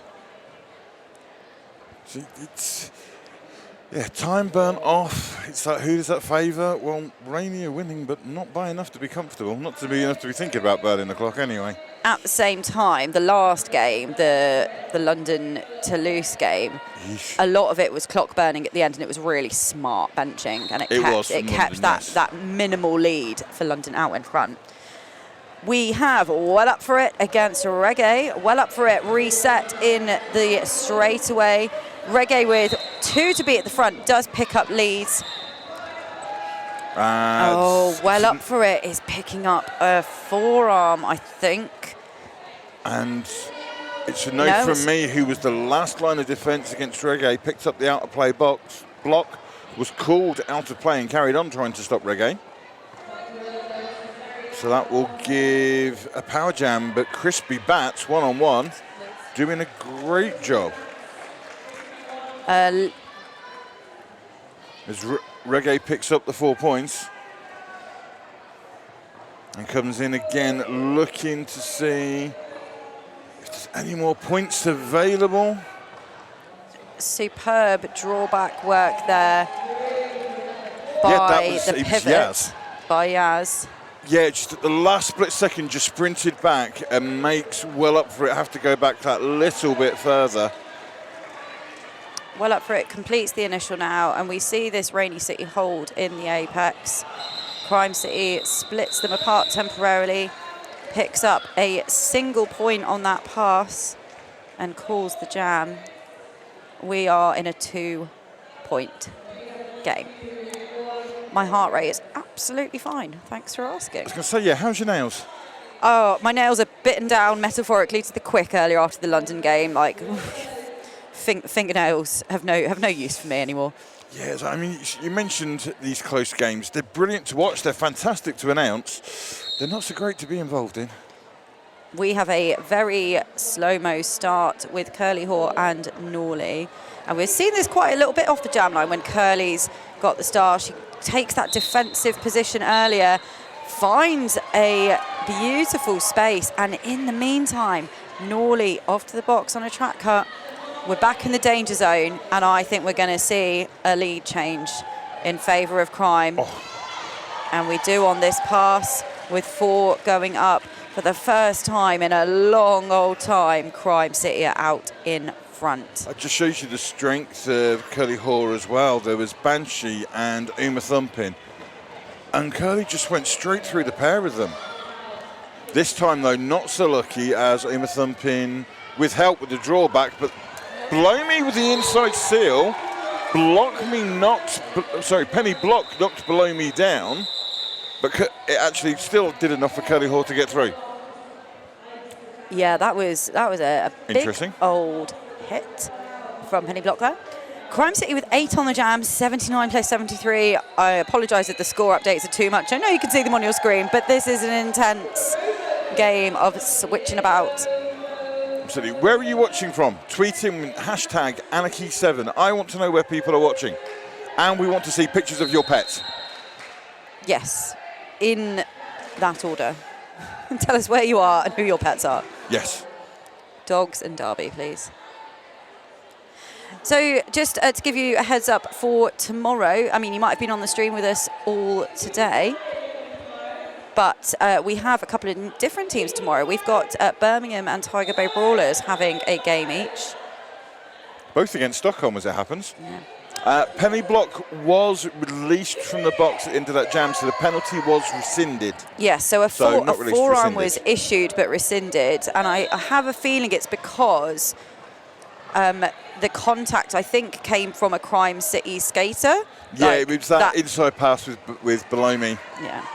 Yeah, time burnt off. It's like, who does that favour? Well, Rainy are winning, but not by enough to be comfortable. Not to be enough to be thinking about burning the clock anyway. At the same time, the last game, the London-Toulouse game, a lot of it was clock burning at the end, and it was really smart benching, and it kept that minimal lead for London out in front. We have Well Up For It against Reggae. Well Up For It reset in the straightaway. Reggae with 2 to be at the front does pick up leads. Well Up For It is picking up a forearm, I think. And it's a note from me, who was the last line of defence against Reggae, picked up the out-of-play block, was called out of play and carried on trying to stop Reggae. So that will give a power jam, but Crispy Bats one-on-one doing a great job. As Reggae picks up the 4 points and comes in again looking to see if there's any more points available. Superb drawback work there by the pivot Yaz. by Yaz. Yeah, just at the last split second, just sprinted back and makes well up for it. Have to go back that little bit further. Well up for it, completes the initial now, and we see this Rainy City hold in the apex. Crime City splits them apart temporarily, picks up a single point on that pass, and calls the jam. We are in a 2-point game. My heart rate is absolutely fine. Thanks for asking. I was going to say, yeah, how's your nails? Oh, my nails are bitten down metaphorically to the quick earlier after the London game. Like, fingernails have no use for me anymore. Yes, I mean, you mentioned these close games. They're brilliant to watch. They're fantastic to announce. They're not so great to be involved in. We have a very slow-mo start with Curly Haw and Norley. And we've seen this quite a little bit off the jam line when Curly's got the star. She takes that defensive position earlier, finds a beautiful space, and in the meantime, Norley off to the box on a track cut. We're back in the danger zone, and I think we're going to see a lead change in favour of Crime. Oh. And we do on this pass with 4 going up. For the first time in a long old time, Crime City are out in front. That just shows you the strength of Curly Haw as well. There was Banshee and Uma Thumping, and Curly just went straight through the pair of them. This time, though, not so lucky as Uma Thumping with help with the drawback, but Blow Me with the inside seal. Penny Block knocked Below Me down, but it actually still did enough for Curly Haw to get through. Yeah, that was a interesting big old hit from Penny Block there. Crime City with 8 on the jam, 79 plus 73. I apologise if the score updates are too much. I know you can see them on your screen, but this is an intense game of switching about. Absolutely. Where are you watching from? Tweet in hashtag Anarchy7. I want to know where people are watching. And we want to see pictures of your pets. Yes, in that order. Tell us where you are and who your pets are. Yes. Dogs and Derby, please. So just to give you a heads up for tomorrow, I mean, you might have been on the stream with us all today, but we have a couple of different teams tomorrow. We've got Birmingham and Tiger Bay Brawlers having a game each. Both against Stockholm, as it happens. Yeah. Penny Block was released from the box into that jam, so the penalty was rescinded. Yes, so a forearm was issued but rescinded, and I have a feeling it's because the contact, I think, came from a Crime City skater. Yeah, it was that inside pass with Below Me. Yeah.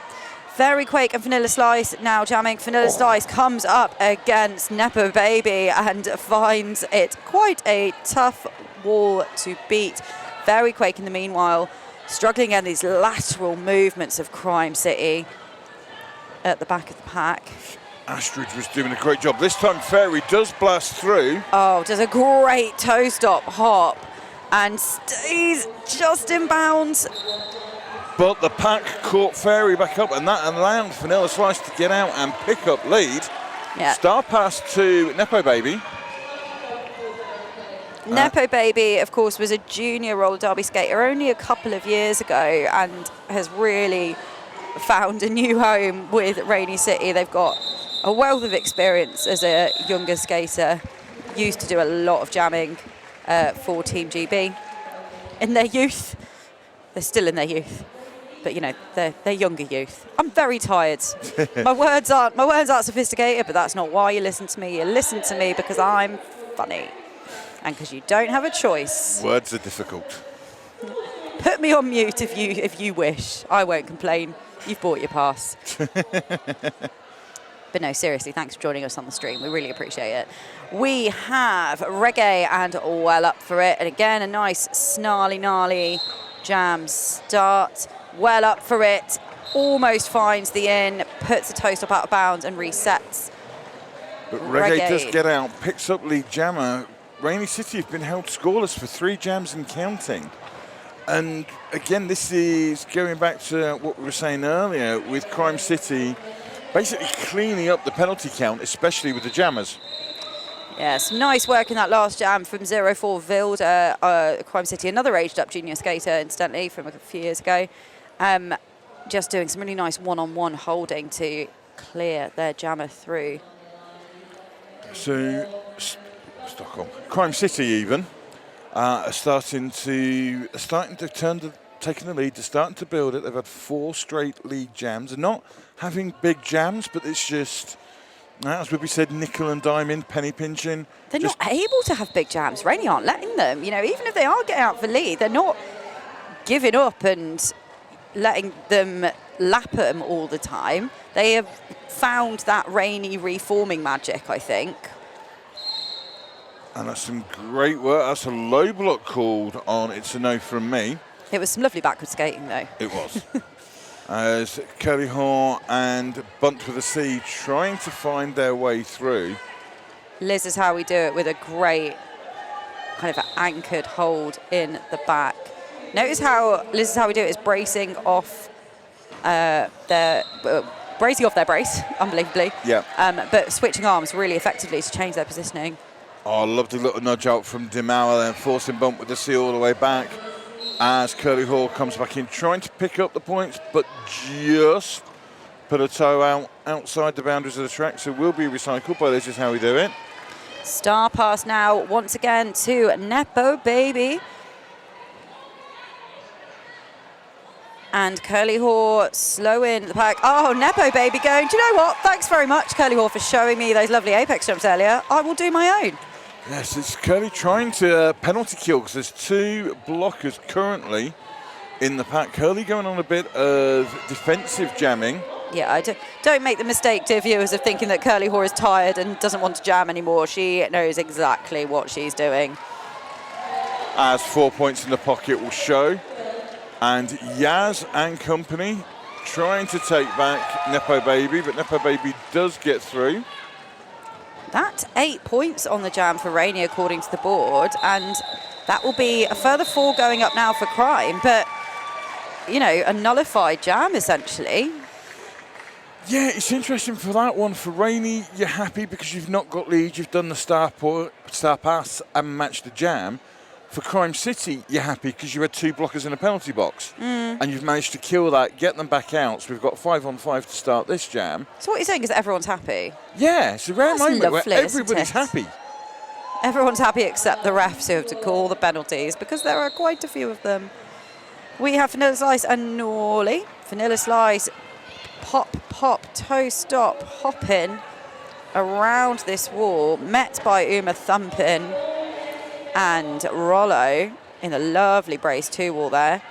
Very Quake and Vanilla Slice now jamming. Vanilla Slice comes up against Nepo Baby and finds it quite a tough wall to beat. Very Quake in the meanwhile struggling against these lateral movements of Crime City at the back of the pack. Astrid was doing a great job. This time Fairy does blast through. Oh, does a great toe stop hop and stays just in bounds. But the pack caught Fairy back up, and that allowed Vanilla Slice to get out and pick up lead. Yeah. Star pass to Nepo Baby. Nepo Baby, of course, was a junior roller derby skater only a couple of years ago and has really found a new home with Rainy City. They've got a wealth of experience as a younger skater. Used to do a lot of jamming for Team GB in their youth. They're still in their youth, but you know, they're younger youth. I'm very tired. my words aren't sophisticated, but that's not why you listen to me. You listen to me because I'm funny. And because you don't have a choice. Words are difficult. Put me on mute if you wish. I won't complain. You've bought your pass. But no, seriously, thanks for joining us on the stream. We really appreciate it. We have Reggae and Well Up For It. And again, a nice snarly, gnarly jam start. Well up for it. Almost finds the in, puts the toe stop out of bounds and resets. But Reggae does get out, picks up lead jammer. Rainy City have been held scoreless for 3 jams and counting. And again, this is going back to what we were saying earlier with Crime City basically cleaning up the penalty count, especially with the jammers. Yes, nice work in that last jam from 0-4 Vilda, Crime City, another aged up junior skater, incidentally, from a few years ago. Just doing some really nice one-on-one holding to clear their jammer through. So, Stockholm, Crime City even, are starting to taking the lead, they're starting to build it. They've had 4 straight lead jams. They're not having big jams, but it's just, as we said, nickel and diamond, penny pinching. They're not able to have big jams. Rainy aren't letting them. You know, even if they are getting out for lead, they're not giving up and letting them lap them all the time. They have found that Rainy reforming magic, I think. And that's some great work. That's a low block called on. It's a no from me. It was some lovely backward skating, though. It was. As Curly Haw and Bunt with a C trying to find their way through. Liz is how we do it with a great kind of anchored hold in the back. Notice how Liz is how we do it is bracing off their brace, unbelievably. Yeah. But switching arms really effectively to change their positioning. Oh, lovely little nudge out from Dimauer, then forcing Bunt with the C all the way back. As Curly Hall comes back in, trying to pick up the points, but just put a toe outside the boundaries of the track, so will be recycled, but this is how we do it. Star pass now, once again, to Nepo Baby. And Curly Haw slow in the pack. Oh, Nepo Baby going, do you know what? Thanks very much, Curly Haw, for showing me those lovely apex jumps earlier. I will do my own. Yes, it's Curly trying to penalty kill because there's 2 blockers currently in the pack. Curly going on a bit of defensive jamming. Yeah, I don't make the mistake, dear viewers, of thinking that Curly Haw is tired and doesn't want to jam anymore. She knows exactly what she's doing. As 4 points in the pocket will show. And Yaz and company trying to take back Nepo Baby, but Nepo Baby does get through. That's 8 points on the jam for Rainy, according to the board, and that will be a further 4 going up now for Crime, but, you know, a nullified jam, essentially. Yeah, it's interesting for that one. For Rainy, you're happy because you've not got lead, you've done the star pass and matched the jam. For Crime City, you're happy because you had 2 blockers in a penalty box. And you've managed to kill that, get them back out. So we've got 5-on-5 to start this jam. So what you're saying is that everyone's happy? Yeah, it's a rare moment lovely, where everybody's happy. Everyone's happy except the refs who have to call the penalties because there are quite a few of them. We have Vanilla Slice and Norley. Vanilla Slice, pop, toe stop, hopping around this wall, met by Uma thumping. And Rollo in a lovely brace 2 wall there.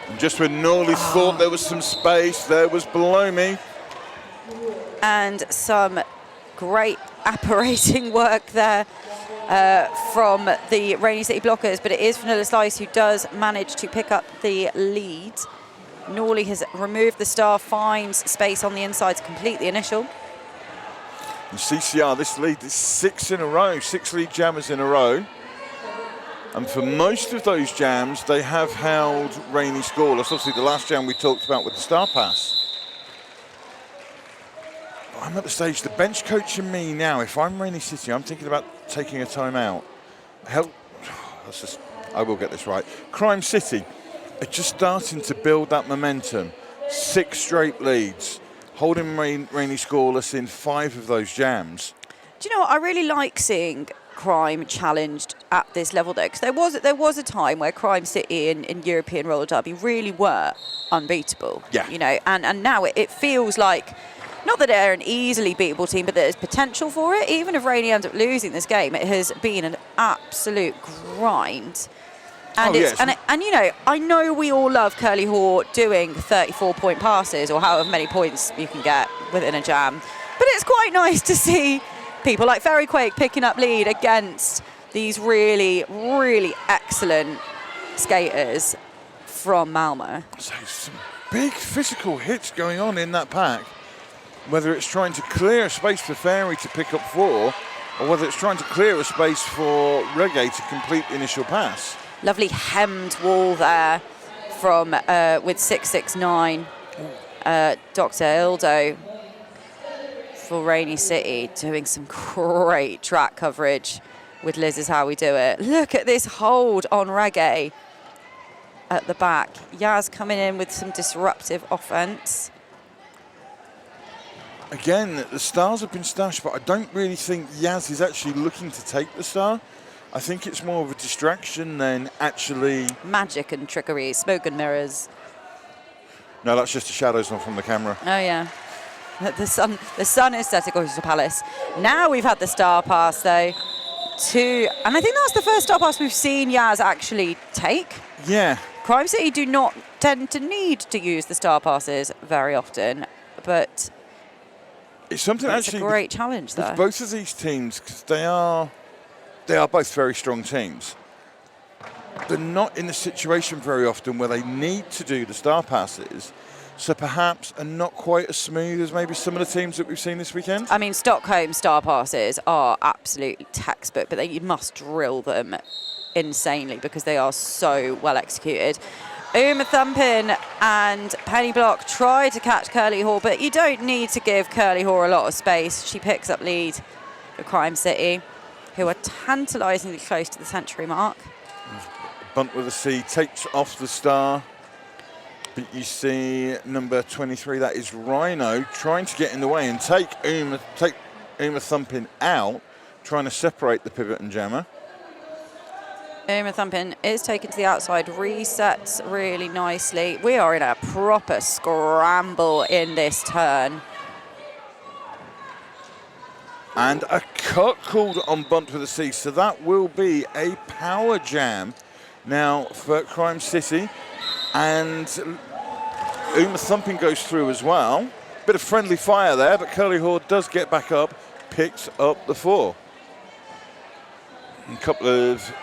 And just when Norley thought there was some space, there was below me. And some great apparating work there from the Rainy City blockers, but it is Vanilla Slice who does manage to pick up the lead. Norley has removed the star, finds space on the inside to complete the initial. And CCR, this lead is 6 in a row, 6 lead jammers in a row. And for most of those jams, they have held Rainy scoreless. Obviously, the last jam we talked about with the star pass. I'm at the stage, the bench coach and me now, if I'm Rainy City, I'm thinking about taking a timeout. I will get this right. Crime City are just starting to build that momentum. 6 straight leads, holding Rainy scoreless in 5 of those jams. Do you know what? I really like seeing Crime challenged at this level though, because there was a time where Crime City in European roller derby really were unbeatable. Yeah. You know, and now it feels like, not that they're an easily beatable team, but there's potential for it. Even if Rainy ends up losing this game, it has been an absolute grind. And and you know, I know we all love Curly Haw doing 34-point passes or however many points you can get within a jam, but it's quite nice to see people like Ferry Quake picking up lead against these really, really excellent skaters from Malmo. So some big physical hits going on in that pack. Whether it's trying to clear a space for Fairy to pick up 4, or whether it's trying to clear a space for Reggae to complete the initial pass. Lovely hemmed wall there from with 669. Dr. Ildo for Rainy City doing some great track coverage with Liz Is How We Do It. Look at this hold on Reggae at the back. Yaz coming in with some disruptive offense. Again, the stars have been stashed, but I don't really think Yaz is actually looking to take the star. I think it's more of a distraction than actually... Magic and trickery, smoke and mirrors. No, that's just the shadows not from the camera. Oh, yeah. The sun is set at Crystal Palace. Now we've had the star pass, though, and I think that's the first star pass we've seen Yaz actually take. Yeah. Crime City do not tend to need to use the star passes very often, but... It's something it's actually a great challenge there. With both of these teams, because they are both very strong teams. They're not in the situation very often where they need to do the star passes, so perhaps are not quite as smooth as maybe some of the teams that we've seen this weekend. I mean, Stockholm star passes are absolutely textbook, but you must drill them insanely because they are so well executed. Uma Thumpin and Penny Block try to catch Curly Haw, but you don't need to give Curly Haw a lot of space. She picks up lead for Crime City, who are tantalisingly close to the century mark. Bunt with a C takes off the star, but you see number 23, that is Rhino, trying to get in the way and take Uma Thumpin out, trying to separate the pivot and jammer. Uma Thumpin is taken to the outside, resets really nicely. We are in a proper scramble in this turn. And a cut called on bunt with a C, so that will be a power jam now for Crime City. And Uma Thumpin goes through as well. Bit of friendly fire there, but Curly Haw does get back up, picks up the 4. And a couple of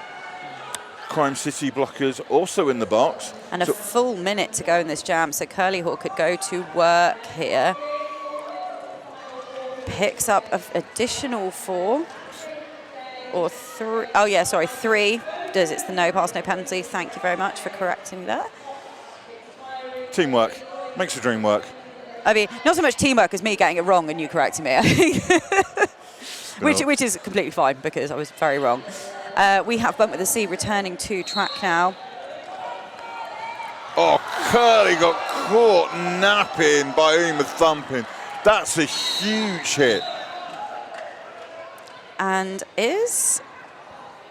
Crime City blockers also in the box. And a full minute to go in this jam, so Curly Haw could go to work here. Picks up an additional 4 or 3. Oh yeah, sorry, 3. It's the no pass, no penalty. Thank you very much for correcting me there. Teamwork makes the dream work. I mean, not so much teamwork as me getting it wrong and you correcting me, I think. which is completely fine because I was very wrong. We have Bunt with a C returning to track now. Oh, Curly got caught napping by Uma Thumpin. That's a huge hit. And is?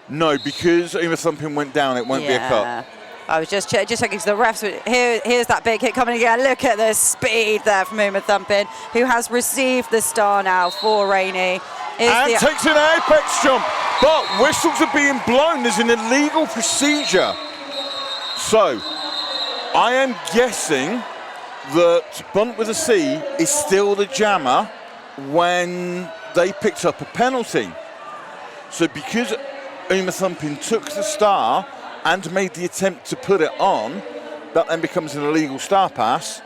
No, because Uma Thumpin went down, it won't be a cut. I was just checking because the refs. Here's that big hit coming again. Look at the speed there from Uma Thumpin, who has received the star now for Rainy. And takes an apex jump, but whistles are being blown. There's an illegal procedure. So, I am guessing that Bunt with a C is still the jammer when they picked up a penalty. So because Uma Thumpin took the star and made the attempt to put it on, that then becomes an illegal star pass.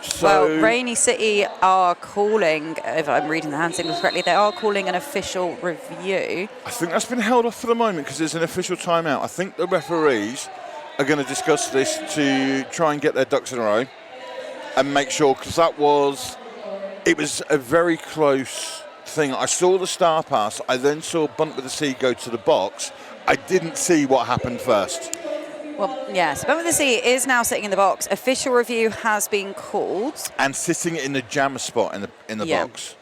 So well, Rainy City are calling, if I'm reading the hand signals correctly, they are calling an official review. I think that's been held off for the moment because there's an official timeout. I think the referees are going to discuss this to try and get their ducks in a row and make sure, because it was a very close thing. I saw the star pass, I then saw Bunt with a C go to the box. I didn't see what happened first. Well, yes, Bunt with a C is now sitting in the box. Official review has been called. And sitting in the jammer spot in the box.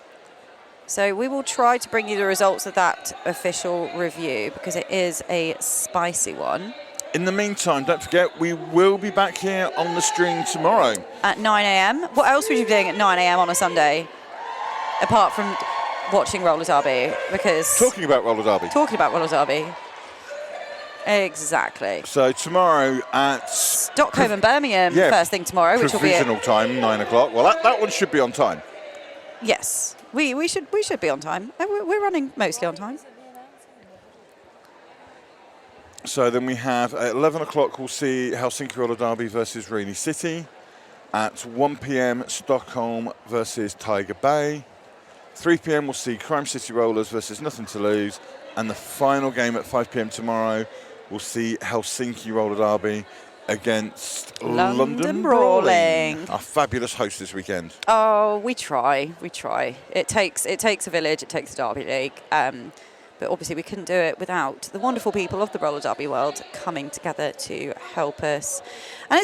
So we will try to bring you the results of that official review because it is a spicy one. In the meantime, don't forget, we will be back here on the stream tomorrow. At 9 a.m. What else would you be doing at 9 a.m. on a Sunday? Apart from watching roller derby? Because Talking about roller derby. Exactly. So tomorrow at Stockholm and Birmingham, first thing tomorrow, which will be provisional time, 9 o'clock. Well, that one should be on time. Yes, we should be on time. We're running mostly on time. So then we have at 11 o'clock, we'll see Helsinki Roller Derby versus Rainy City. At 1 p.m, Stockholm versus Tiger Bay. 3 p.m, we'll see Crime City Rollers versus Nothing to Lose. And the final game at 5 p.m. tomorrow, we'll see Helsinki Roller Derby against London Brawling. Our fabulous host this weekend. Oh, we try. It takes a village, it takes a derby league. But obviously we couldn't do it without the wonderful people of the roller derby world coming together to help us. And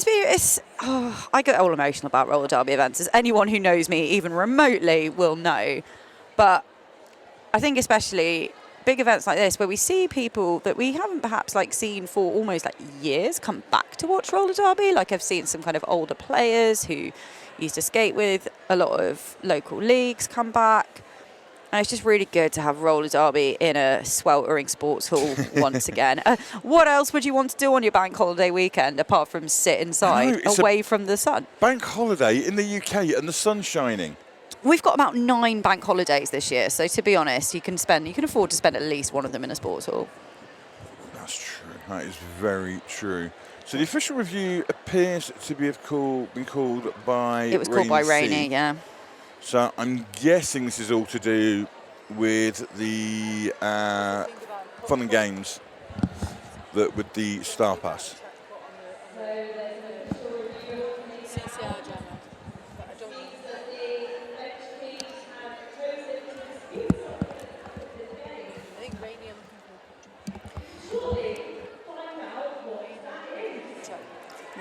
I get all emotional about roller derby events, as anyone who knows me even remotely will know. But I think especially big events like this, where we see people that we haven't perhaps seen for almost years come back to watch roller derby. I've seen some kind of older players who used to skate with a lot of local leagues come back. And it's just really good to have roller derby in a sweltering sports hall once again. What else would you want to do on your bank holiday weekend apart from sit inside away from the sun? Bank holiday in the UK and the sun's shining. We've got about 9 bank holidays this year, so to be honest, you can afford to spend at least one of them in a sports hall. That's true. That is very true. So the official review appears to be been called by It was called by Rainy, yeah. So I'm guessing this is all to do with the fun and games with the Star Pass.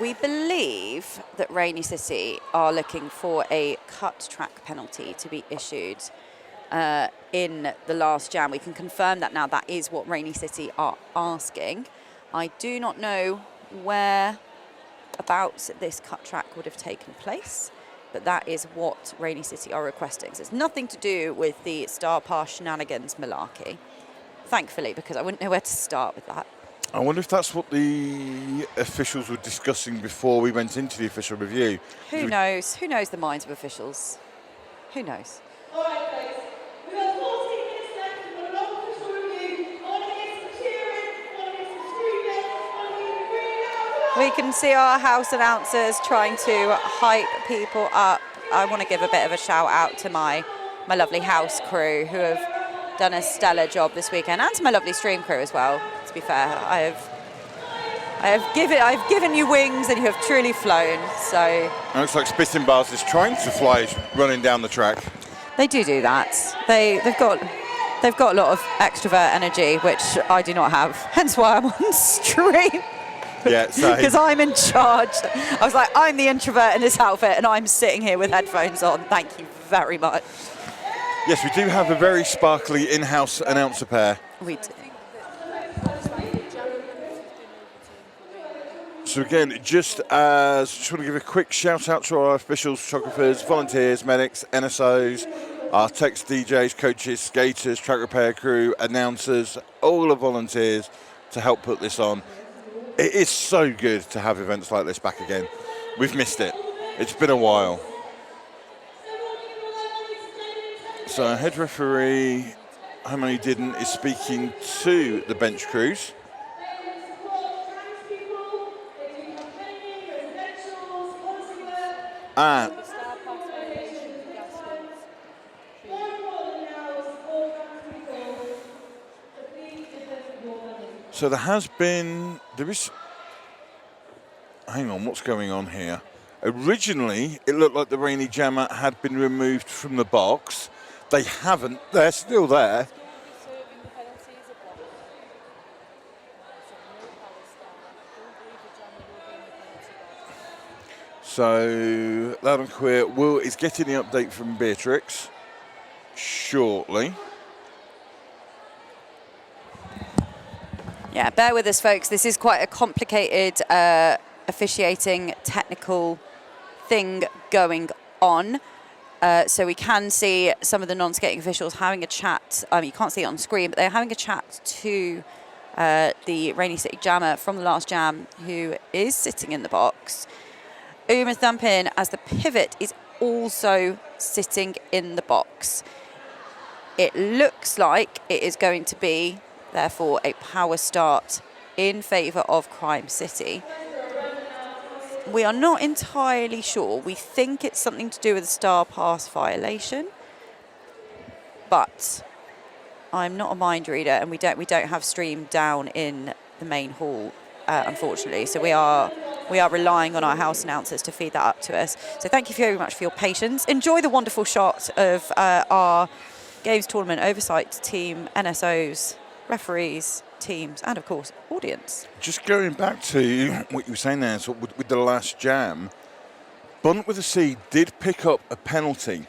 We believe that Rainy City are looking for a cut track penalty to be issued in the last jam. We can confirm that now. That is what Rainy City are asking. I do not know where about this cut track would have taken place, but that is what Rainy City are requesting. So it's nothing to do with the Star Pass shenanigans malarkey, thankfully, because I wouldn't know where to start with that. I wonder if that's what the officials were discussing before we went into the official review. Who knows? Who knows the minds of officials? Who knows? All right, folks. We've got 14 minutes left. We've got a long official review. I want to get some cheering. I want to get some screaming. I want to get it really loud. We can see our house announcers trying to hype people up. I want to give a bit of a shout out to my lovely house crew who have done a stellar job this weekend, and to my lovely stream crew as well. To be fair, I've given you wings, and you have truly flown. So it looks like Spitting Bars is trying to fly, running down the track. They do that. They've got a lot of extrovert energy, which I do not have. Hence why I'm on stream. Yeah, because I'm in charge. I was like, I'm the introvert in this outfit, and I'm sitting here with headphones on. Thank you very much. Yes, we do have a very sparkly in-house announcer pair. We do. So again, just want to give a quick shout out to our officials, photographers, volunteers, medics, NSOs, our techs, DJs, coaches, skaters, track repair crew, announcers, all the volunteers to help put this on. It is so good to have events like this back again. We've missed it. It's been a while. So head referee, how many didn't, is speaking to the bench crews. So hang on, what's going on here? Originally, it looked like the Rainy Jammer had been removed from the box. They haven't, they're still there. So, Loud and Queer is getting the update from Beatrix shortly. Yeah, bear with us, folks. This is quite a complicated officiating technical thing going on. So we can see some of the non-skating officials having a chat. You can't see it on screen, but they're having a chat to the Rainy City Jammer from the last jam, who is sitting in the box. Uma Thumpin, as the pivot, is also sitting in the box. It looks like it is going to be, therefore, a power start in favour of Crime City. We are not entirely sure. We think it's something to do with the Star Pass violation, but I'm not a mind reader, and we don't have stream down in the main hall, unfortunately. So we are relying on our house announcers to feed that up to us. So thank you very much for your patience. Enjoy the wonderful shot of our Games Tournament Oversight team, NSOs, referees, teams, and of course, audience. Just going back to what you were saying there, so with the last jam, Bunt with a C did pick up a penalty.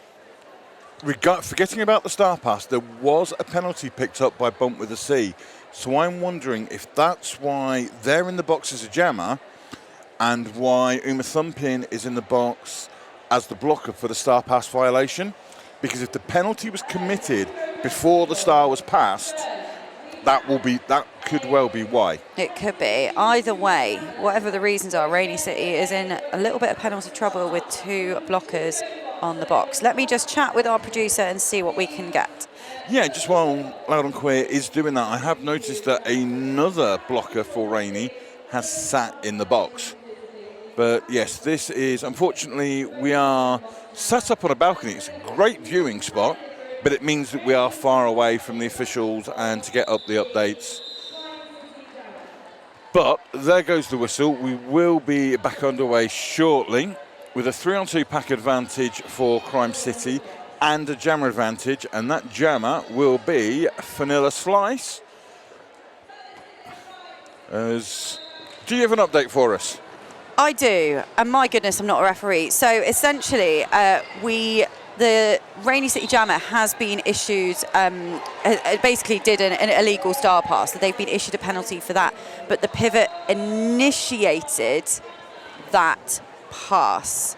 Forgetting about the Star Pass, there was a penalty picked up by Bunt with a C. So I'm wondering if that's why they're in the box as a jammer and why Uma Thumpin is in the box as the blocker for the Star Pass violation. Because if the penalty was committed before the star was passed, that could well be why. It could be. Either way, whatever the reasons are, Rainy City is in a little bit of penalty trouble with 2 blockers on the box. Let me just chat with our producer and see what we can get. Yeah, just while Loud and Queer is doing that, I have noticed that another blocker for Rainy has sat in the box. But yes, this is, unfortunately, we are sat up on a balcony. It's a great viewing spot, but it means that we are far away from the officials and to get up the updates. But there goes the whistle. We will be back underway shortly with a 3-on-2 pack advantage for Crime City and a jammer advantage, and that jammer will be Vanilla Slice. Do you have an update for us? I do, and my goodness, I'm not a referee. So essentially, the Rainy City Jammer has been issued, basically did an illegal Star Pass, so they've been issued a penalty for that. But the pivot initiated that pass.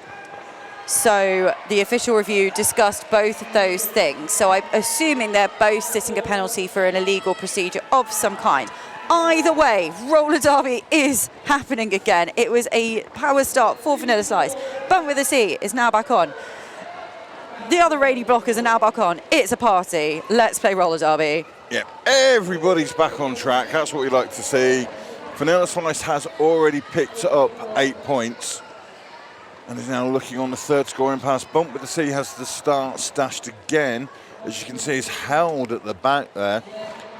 So the official review discussed both of those things. So I'm assuming they're both sitting a penalty for an illegal procedure of some kind. Either way, roller derby is happening again. It was a power start for Vanilla Slice. Bunt with a C is now back on. The other Rainy blockers are now back on. It's a party. Let's play roller derby. Yep, everybody's back on track. That's what we like to see. Vanilla Slice has already picked up 8 points and is now looking on the 3rd scoring pass. Bunt with the C has the start stashed again. As you can see, he's held at the back there.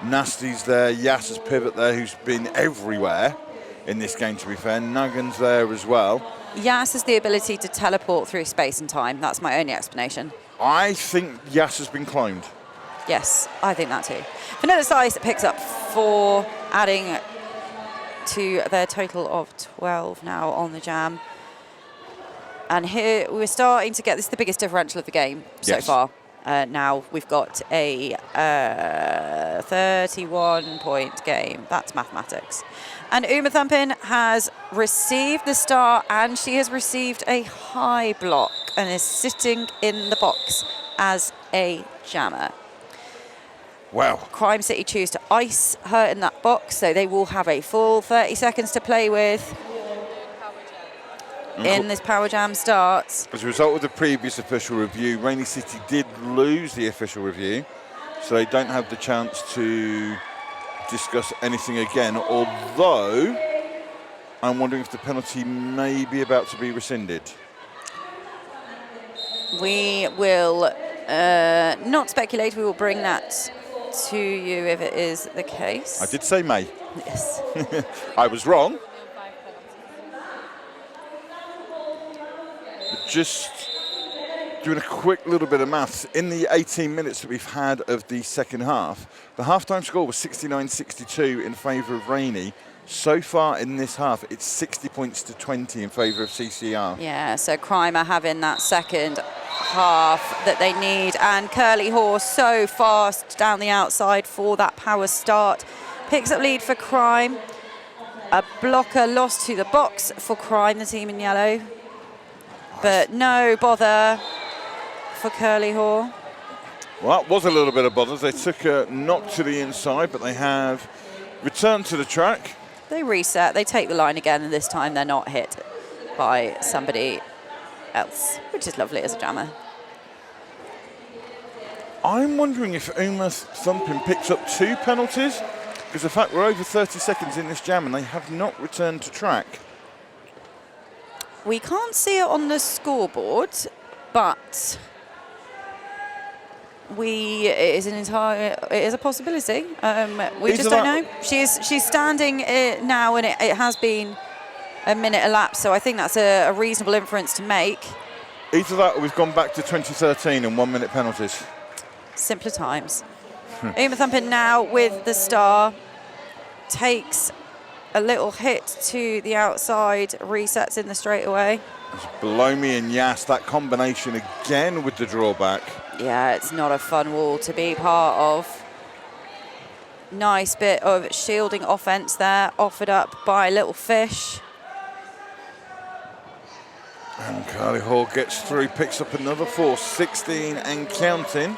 Nasty's there, Yas's pivot there, who's been everywhere in this game, to be fair. Nuggan's there as well. Yas has the ability to teleport through space and time. That's my only explanation. I think Yas has been cloned. Yes, I think that too. Vanilla Slice picks up 4, adding to their total of 12 now on the jam. And here we're starting to get, this is the biggest differential of the game so far. Now we've got a 31-point game. That's mathematics. And Uma Thumpin has received the star, and she has received a high block and is sitting in the box as a jammer. Wow. Crime City choose to ice her in that box, so they will have a full 30 seconds to play with in this Power Jam starts. As a result of the previous official review, Rainy City did lose the official review, so they don't have the chance to discuss anything again, although I'm wondering if the penalty may be about to be rescinded. We will not speculate, we will bring that to you if it is the case. I did say may. Yes. I was wrong. Just doing a quick little bit of maths. In the 18 minutes that we've had of the second half, the halftime score was 69-62 in favour of Rainy. So far in this half, it's 60 points to 20 in favour of CCR. Yeah, so Crime are having that second half that they need. And Curly Horse so fast down the outside for that power start. Picks up lead for Crime. A blocker lost to the box for Crime, the team in yellow. But no bother for Curly Horse. Well, that was a little bit of bother. They took a knock to the inside, but they have returned to the track. They reset, they take the line again, and this time they're not hit by somebody else, which is lovely as a jammer. I'm wondering if Uma Thumpin picks up 2 penalties, because the fact we're over 30 seconds in this jam and they have not returned to track. We can't see it on the scoreboard, but it is a possibility. We just don't know. She's standing now, and it has been a minute elapsed, so I think that's a reasonable inference to make. Either that or we've gone back to 2013 and 1 minute penalties. Simpler times. Uma Thumpin now with the star, takes a little hit to the outside, resets in the straightaway. It's Belomi and Yas, that combination again with the drawback. Yeah, it's not a fun wall to be part of. Nice bit of shielding offense there, offered up by Little Fish. And Carly Hall gets through, picks up another 4, 16 and counting.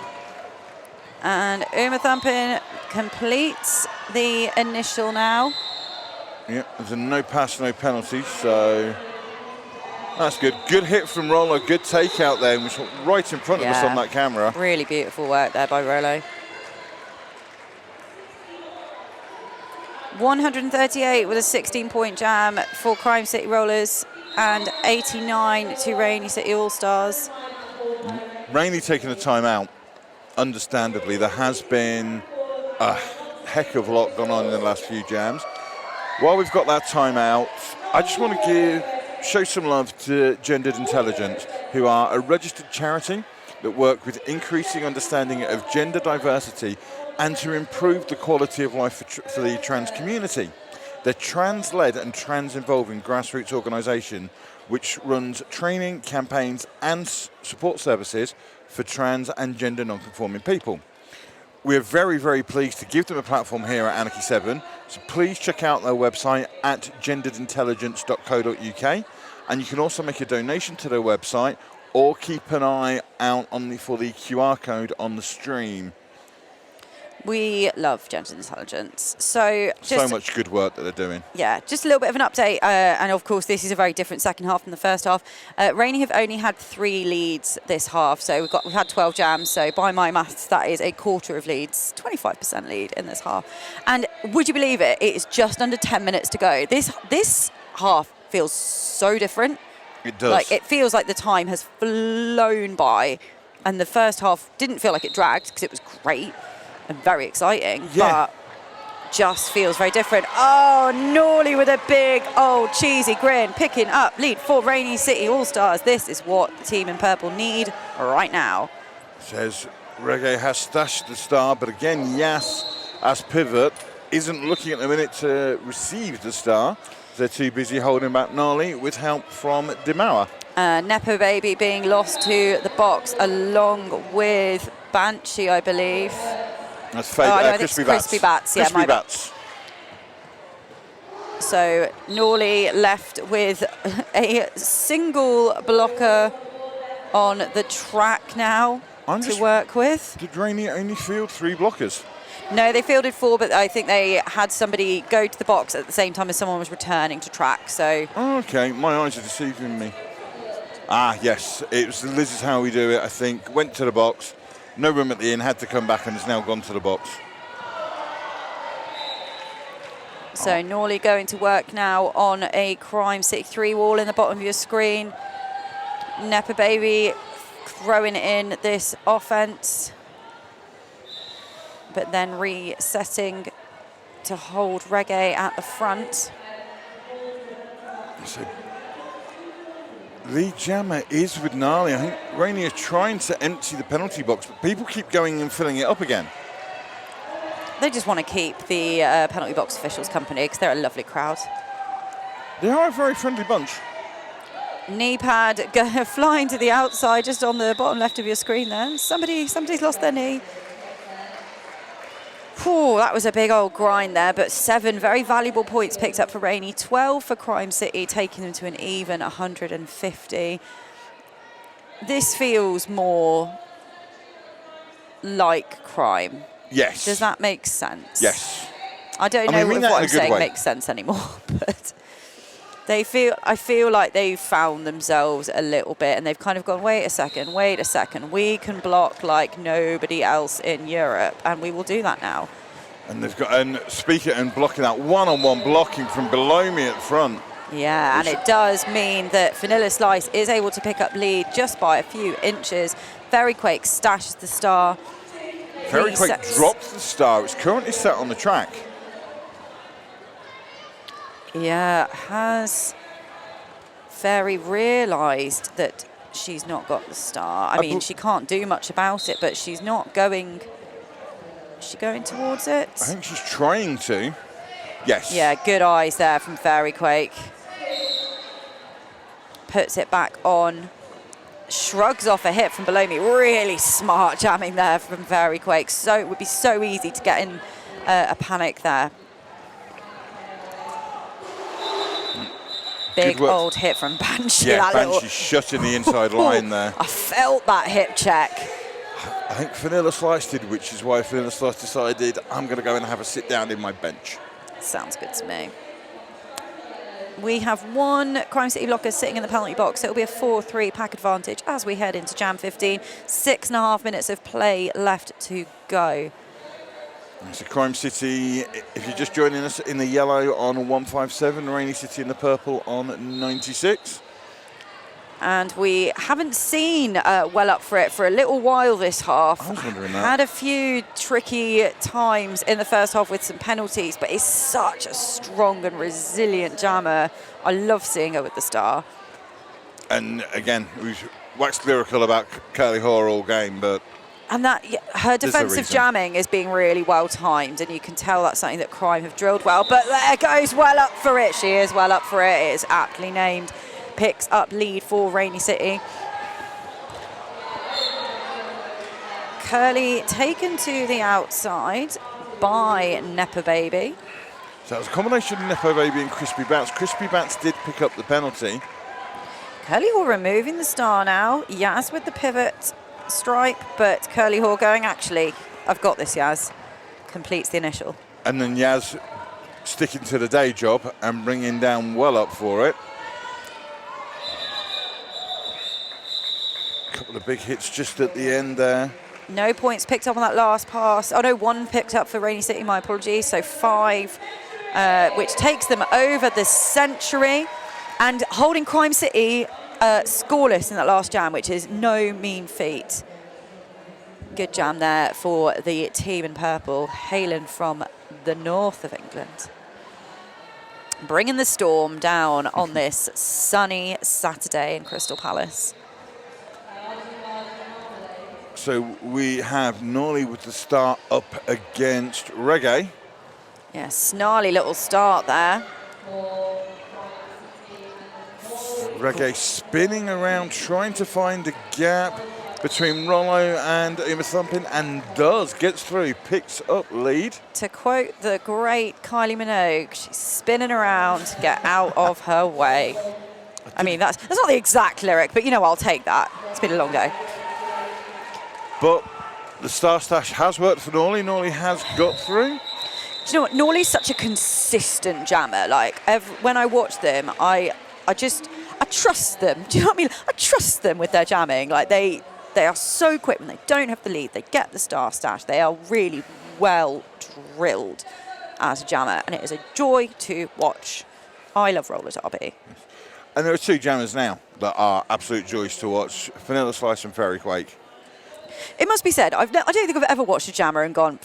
And Uma Thumpin completes the initial now. Yeah, there's a no pass, no penalty, so that's good. Good hit from Rollo, good takeout there, which was right in front of us on that camera. Really beautiful work there by Rollo. 138 with a 16-point jam for Crime City Rollers and 89 to Rainy City All-Stars. Rainy taking the time out, understandably. There has been a heck of a lot gone on in the last few jams. While we've got that time out, I just want to show some love to Gendered Intelligence, who are a registered charity that work with increasing understanding of gender diversity and to improve the quality of life for the trans community. They're trans-led and trans-involving grassroots organisation which runs training, campaigns and support services for trans and gender non-conforming people. We're very, very pleased to give them a platform here at Anarchy 7, so please check out their website at genderedintelligence.co.uk, and you can also make a donation to their website or keep an eye out for the QR code on the stream. We love Gendered Intelligence. So much good work that they're doing. Yeah, just a little bit of an update. And of course, this is a very different second half than the first half. Rainy have only had 3 leads this half. So we've had 12 jams. So by my maths, that is a quarter of leads, 25% lead in this half. And would you believe it? It is just under 10 minutes to go. This half feels so different. It does. Like, it feels like the time has flown by. And the first half didn't feel like it dragged because it was great and very exciting, but just feels very different. Oh, Norley with a big old cheesy grin, picking up lead for Rainy City All-Stars. This is what the team in purple need right now. Says Reggae has stashed the star, but again, Yas, as pivot, isn't looking at the minute to receive the star. They're too busy holding back Norley with help from Dimauer. Nepo Baby being lost to the box along with Banshee, I believe. That's Crispy Bats. Yeah, Crispy Bats. So Norley left with a single blocker on the track now to work with. Did Rainy only field 3 blockers? No, they fielded 4, but I think they had somebody go to the box at the same time as someone was returning to track. So. Oh, okay, my eyes are deceiving me. Ah, yes, it was This Is How We Do It, I think. Went to the box. No room at the inn, had to come back and has now gone to the box. So Norley going to work now on a Crime City 3 wall in the bottom of your screen. Nepo Baby throwing in this offense, but then resetting to hold Reggae at the front. So Lee Jammer is with Gnarly. I think Rainy are trying to empty the penalty box, but people keep going and filling it up again. They just want to keep the penalty box officials company because they're a lovely crowd. They are a very friendly bunch. Knee pad flying to the outside, just on the bottom left of your screen there. Somebody's lost their knee. Whew, that was a big old grind there, but 7 very valuable points picked up for Rainy, 12 for Crime City, taking them to an even 150. This feels more like Crime. Yes. Does that make sense? Yes. I don't know if what I'm saying makes sense anymore, but I feel like they've found themselves a little bit and they've kind of gone, wait a second, we can block like nobody else in Europe, and we will do that now. And they've got, and speaking and blocking that one-on-one blocking from below me at the front. Yeah, and it does mean that Vanilla Slice is able to pick up lead just by a few inches. Very Quake stashes the star. Very Quake drops the star. It's currently set on the track. Yeah, has Fairy realised that she's not got the star? I mean, she can't do much about it, but she's not going... Is she going towards it? I think she's trying to. Yes. Yeah, good eyes there from Fairy Quake. Puts it back on. Shrugs off a hit from below me. Really smart jamming there from Fairy Quake. So it would be so easy to get in a panic there. Big old hit from Banshee. Yeah, Banshee shutting the inside line there. I felt that hip check. I think Vanilla Slice did, which is why Vanilla Slice decided I'm going to go and have a sit down in my bench. Sounds good to me. We have one Crime City blocker sitting in the penalty box. So it'll be a 4-3 pack advantage as we head into Jam 15. 6.5 minutes of play left to go. So Crime City, if you're just joining us, in the yellow on 157, Rainy City in the purple on 96. And we haven't seen Well Up For It for a little while this half. I was wondering that. Had a few tricky times in the first half with some penalties, but it's such a strong and resilient jammer. I love seeing her with the star. And again, we've waxed lyrical about Curly Hoare all game, but... And that her defensive jamming is being really well timed, and you can tell that's something that Crime have drilled well. But there goes Well Up For It. She is well up for it. It is aptly named. Picks up lead for Rainy City. Curly taken to the outside by Nepo Baby. So it was a combination of Nepo Baby and Crispy Bats. Crispy Bats did pick up the penalty. Curly Hoare removing the star now. Yaz with the pivot stripe, but Curly Hoare going, actually, I've got this, Yaz. Completes the initial. And then Yaz sticking to the day job and bringing down Well Up For It. Couple of big hits just at the end there. No points picked up on that last pass. Oh no, one picked up for Rainy City, my apologies. So 5, which takes them over the century and holding Crime City scoreless in that last jam, which is no mean feat. Good jam there for the team in purple, hailing from the north of England. Bringing the storm down on this sunny Saturday in Crystal Palace. So we have Norley with the start up against Reggae. Yeah, snarly little start there. Reggae spinning around, trying to find a gap between Rollo and Uma Thumping, and gets through, picks up lead. To quote the great Kylie Minogue, she's spinning around, get out of her way. I mean, that's not the exact lyric, but you know, I'll take that. It's been a long day. But the Star Stash has worked for Norley. Norley has got through. Do you know what? Norley's such a consistent jammer. Like, when I watch them, I trust them. Do you know what I mean? I trust them with their jamming. Like, they are so quick when they don't have the lead. They get the Star Stash. They are really well drilled as a jammer, and it is a joy to watch. I love roller derby. And there are 2 jammers now that are absolute joys to watch: Vanilla Slice and Fairy Quake. It must be said, I don't think I've ever watched a jammer and gone,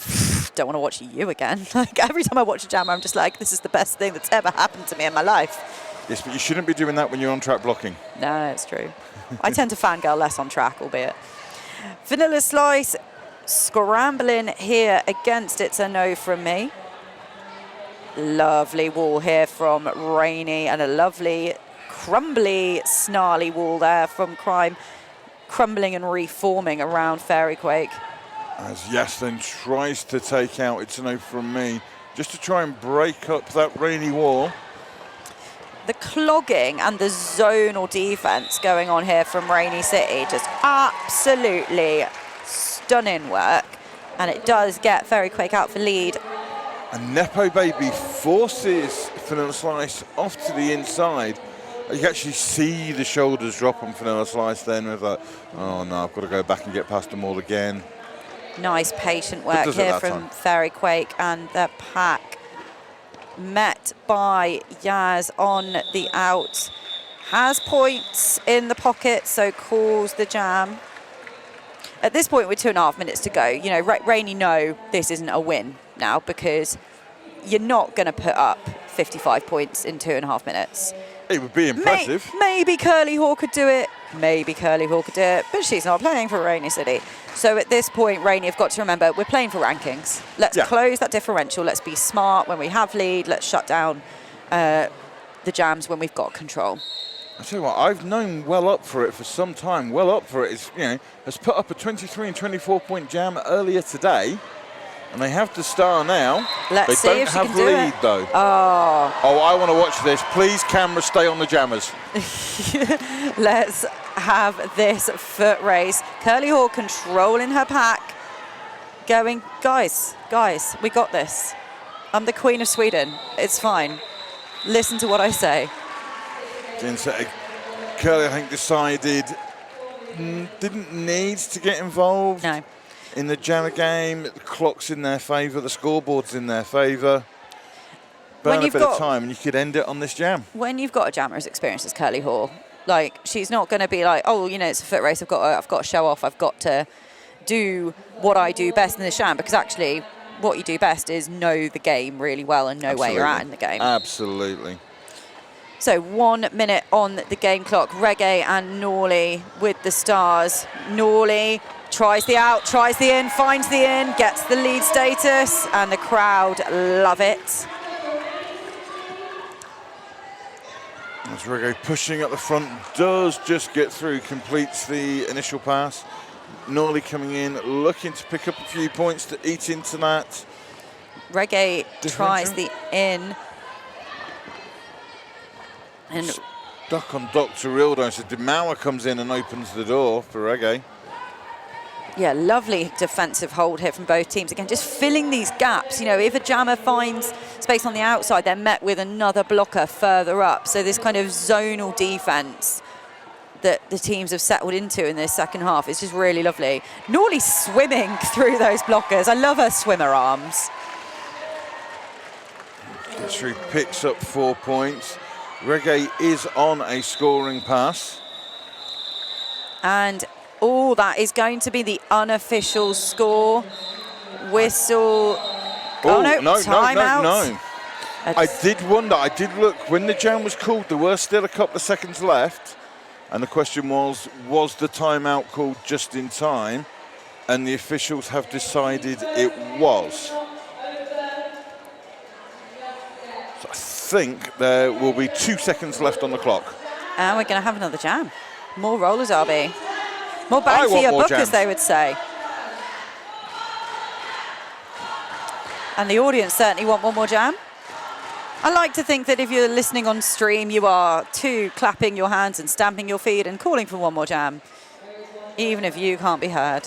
don't want to watch you again. Like, every time I watch a jammer, I'm just like, this is the best thing that's ever happened to me in my life. Yes, but you shouldn't be doing that when you're on track blocking. No, it's true. I tend to fangirl less on track, albeit. Vanilla Slice scrambling here against It's a No from me. Lovely wall here from Rainy, and a lovely, crumbly, snarly wall there from Crime, crumbling and reforming around Fairy Quake. As Yes then tries to take out It's a No from me, just to try and break up that Rainy wall. The clogging and the zonal defense going on here from Rainy City, just absolutely stunning work. And it does get Fairy Quake out for lead. And Nepo Baby forces Vanilla Slice off to the inside. You can actually see the shoulders drop on Vanilla Slice then with like, oh no, I've got to go back and get past them all again. Nice patient work does it here that from time. Fairy Quake and the pack. Met by Yaz on the out. Has points in the pocket, so calls the jam. At this point, with 2.5 minutes to go, you know, Rainey know this isn't a win now because you're not going to put up 55 points in 2.5 minutes. It would be impressive. Maybe Curly Hawk could do it. Maybe Curly Hawk could do it, but she's not playing for Rainy City. So at this point, Rainy have got to remember, we're playing for rankings. Let's close that differential. Let's be smart when we have lead. Let's shut down the jams when we've got control. I tell you what, I've known well up for it for some time. Well up for it is, you know, has put up a 23 and 24 point jam earlier today, and they have the star now. Let's see if she can do it. They don't have lead though. Oh, I want to watch this. Please, camera, stay on the jammers. Let's have this foot race. Curly Hawk controlling her pack. Going, guys, we got this. I'm the Queen of Sweden. It's fine. Listen to what I say. Curly, I think, decided didn't need to get involved in the jammer game. The clock's in their favour, the scoreboard's in their favour. Burn a bit of time and you could end it on this jam. When you've got a jammer as experienced as Curly Hawk, like, she's not going to be like, oh, you know, it's a foot race, I've got to show off, I've got to do what I do best in this jam, because actually what you do best is know the game really well and know where you're at in the game. Absolutely. So 1 minute on the game clock. Reggae and Norley with the stars. Norley tries the out, tries the in, finds the in, gets the lead status, and the crowd love it. As Reggae pushing at the front, does just get through, completes the initial pass. Norley coming in, looking to pick up a few points to eat into that. Reggae tries the in. And stuck on Dr. Rildo, so Demauer comes in and opens the door for Reggae. Yeah, lovely defensive hold here from both teams. Again, just filling these gaps. You know, if a jammer finds space on the outside, they're met with another blocker further up. So this kind of zonal defense that the teams have settled into in this second half is just really lovely. Norley swimming through those blockers. I love her swimmer arms. She picks up 4 points. Reggae is on a scoring pass. And all that is going to be the unofficial score. Whistle. Oh, no, timeout. No. I did wonder, I did look, when the jam was called, there were still a couple of seconds left. And the question was the timeout called just in time? And the officials have decided it was. I think there will be 2 seconds left on the clock. And we're going to have another jam. More roller derby. More bang for your buck, as they would say. And the audience certainly want one more jam. I like to think that if you're listening on stream, you are too clapping your hands and stamping your feet and calling for one more jam, even if you can't be heard.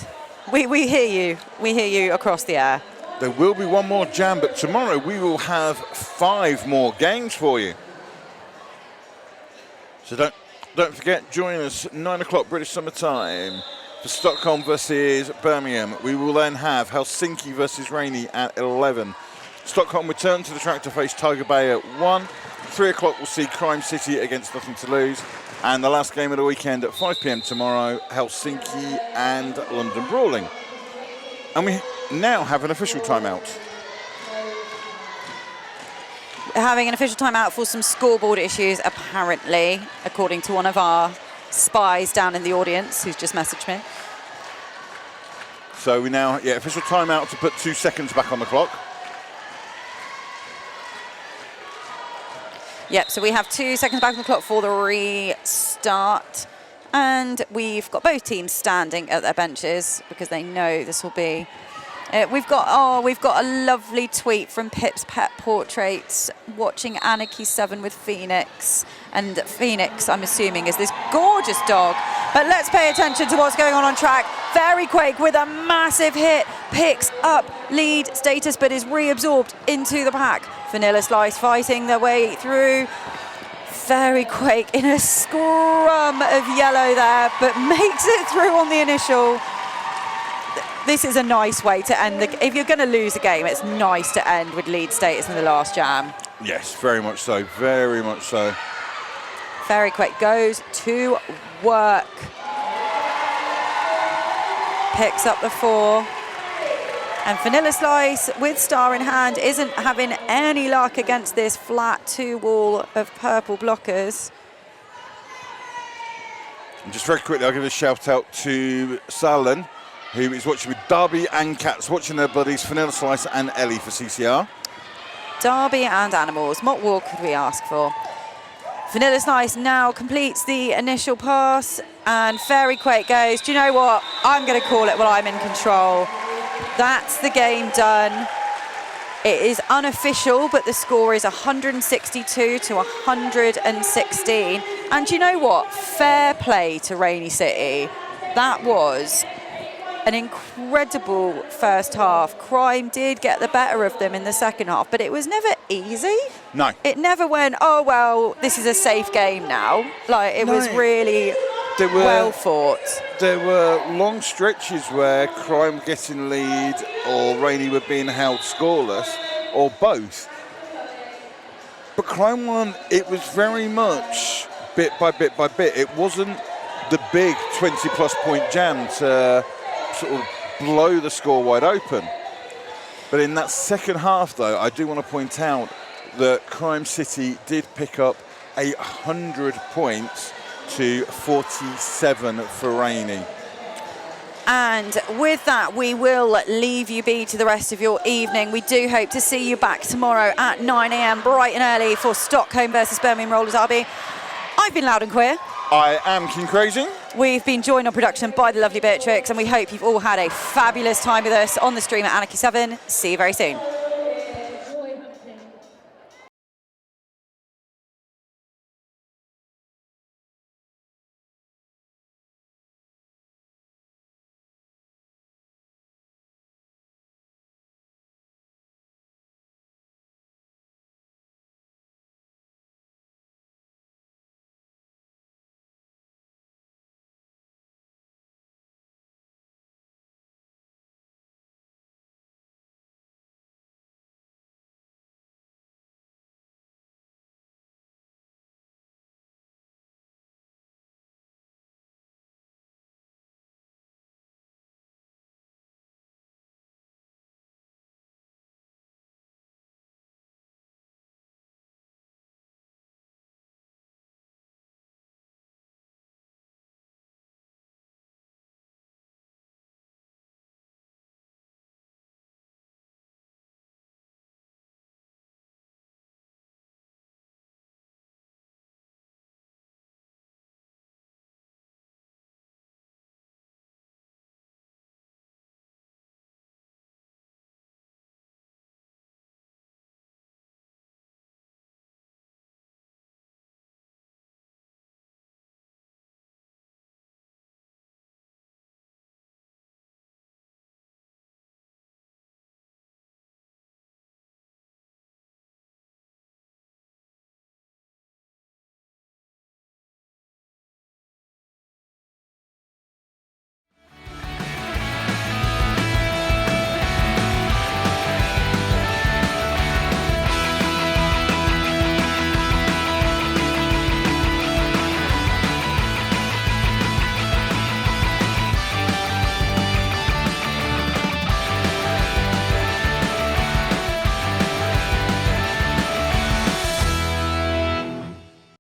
We hear you. We hear you across the air. There will be one more jam, but tomorrow we will have 5 more games for you. So don't forget, join us 9 o'clock British Summer Time for Stockholm versus Birmingham. We will then have Helsinki versus Rainy at 11. Stockholm return to the track to face Tiger Bay at 1. 3 o'clock we'll see Crime City against Nothing to Lose. And the last game of the weekend at 5 p.m. tomorrow, Helsinki and London Brawling. And we now have an official timeout. Having an official timeout for some scoreboard issues, apparently, according to one of our spies down in the audience who's just messaged me. So we now, official timeout to put 2 seconds back on the clock. Yep, so we have 2 seconds back on the clock for the restart. And we've got both teams standing at their benches because they know this will be... we've got a lovely tweet from Pip's Pet Portraits, watching Anarchy 7 with Phoenix. And Phoenix, I'm assuming, is this gorgeous dog. But let's pay attention to what's going on track. Fairy Quake with a massive hit, picks up lead status, but is reabsorbed into the pack. Vanilla Slice fighting their way through. Fairy Quake in a scrum of yellow there, but makes it through on the initial. this is a nice way to end. If you're going to lose a game, it's nice to end with lead status in the last jam. Yes, very much so. Very much so. Very quick goes to work. Picks up the 4. And Vanilla Slice, with star in hand, isn't having any luck against this flat 2-wall of purple blockers. And just very quickly, I'll give a shout out to Salen, who is watching with Darby and Cats, watching their buddies Vanilla Slice and Ellie for CCR. Darby and Animals, what more could we ask for? Vanilla Slice now completes the initial pass, and Fairy Quake goes, do you know what? I'm going to call it while I'm in control. That's the game done. It is unofficial, but the score is 162 to 116. And you know what? Fair play to Rainy City. That was an incredible first half. Crime did get the better of them in the second half, but it was never easy. No. It never went, oh, well, this is a safe game now. Like, it was really well fought. There were long stretches where Crime were getting lead or Rainy were being held scoreless, or both. But Crime won, it was very much bit by bit by bit. It wasn't the big 20-plus point jam to sort of blow the score wide open. But in that second half, though, I do want to point out that Crime City did pick up 100 points to 47 for Rainy. And with that, we will leave you be to the rest of your evening. We do hope to see you back tomorrow at 9 a.m. bright and early for Stockholm versus Birmingham Roller Derby. I've been Loud and Queer. I am King Crazy. We've been joined on production by the lovely Beatrix, and we hope you've all had a fabulous time with us on the stream at Anarchy 7. See you very soon.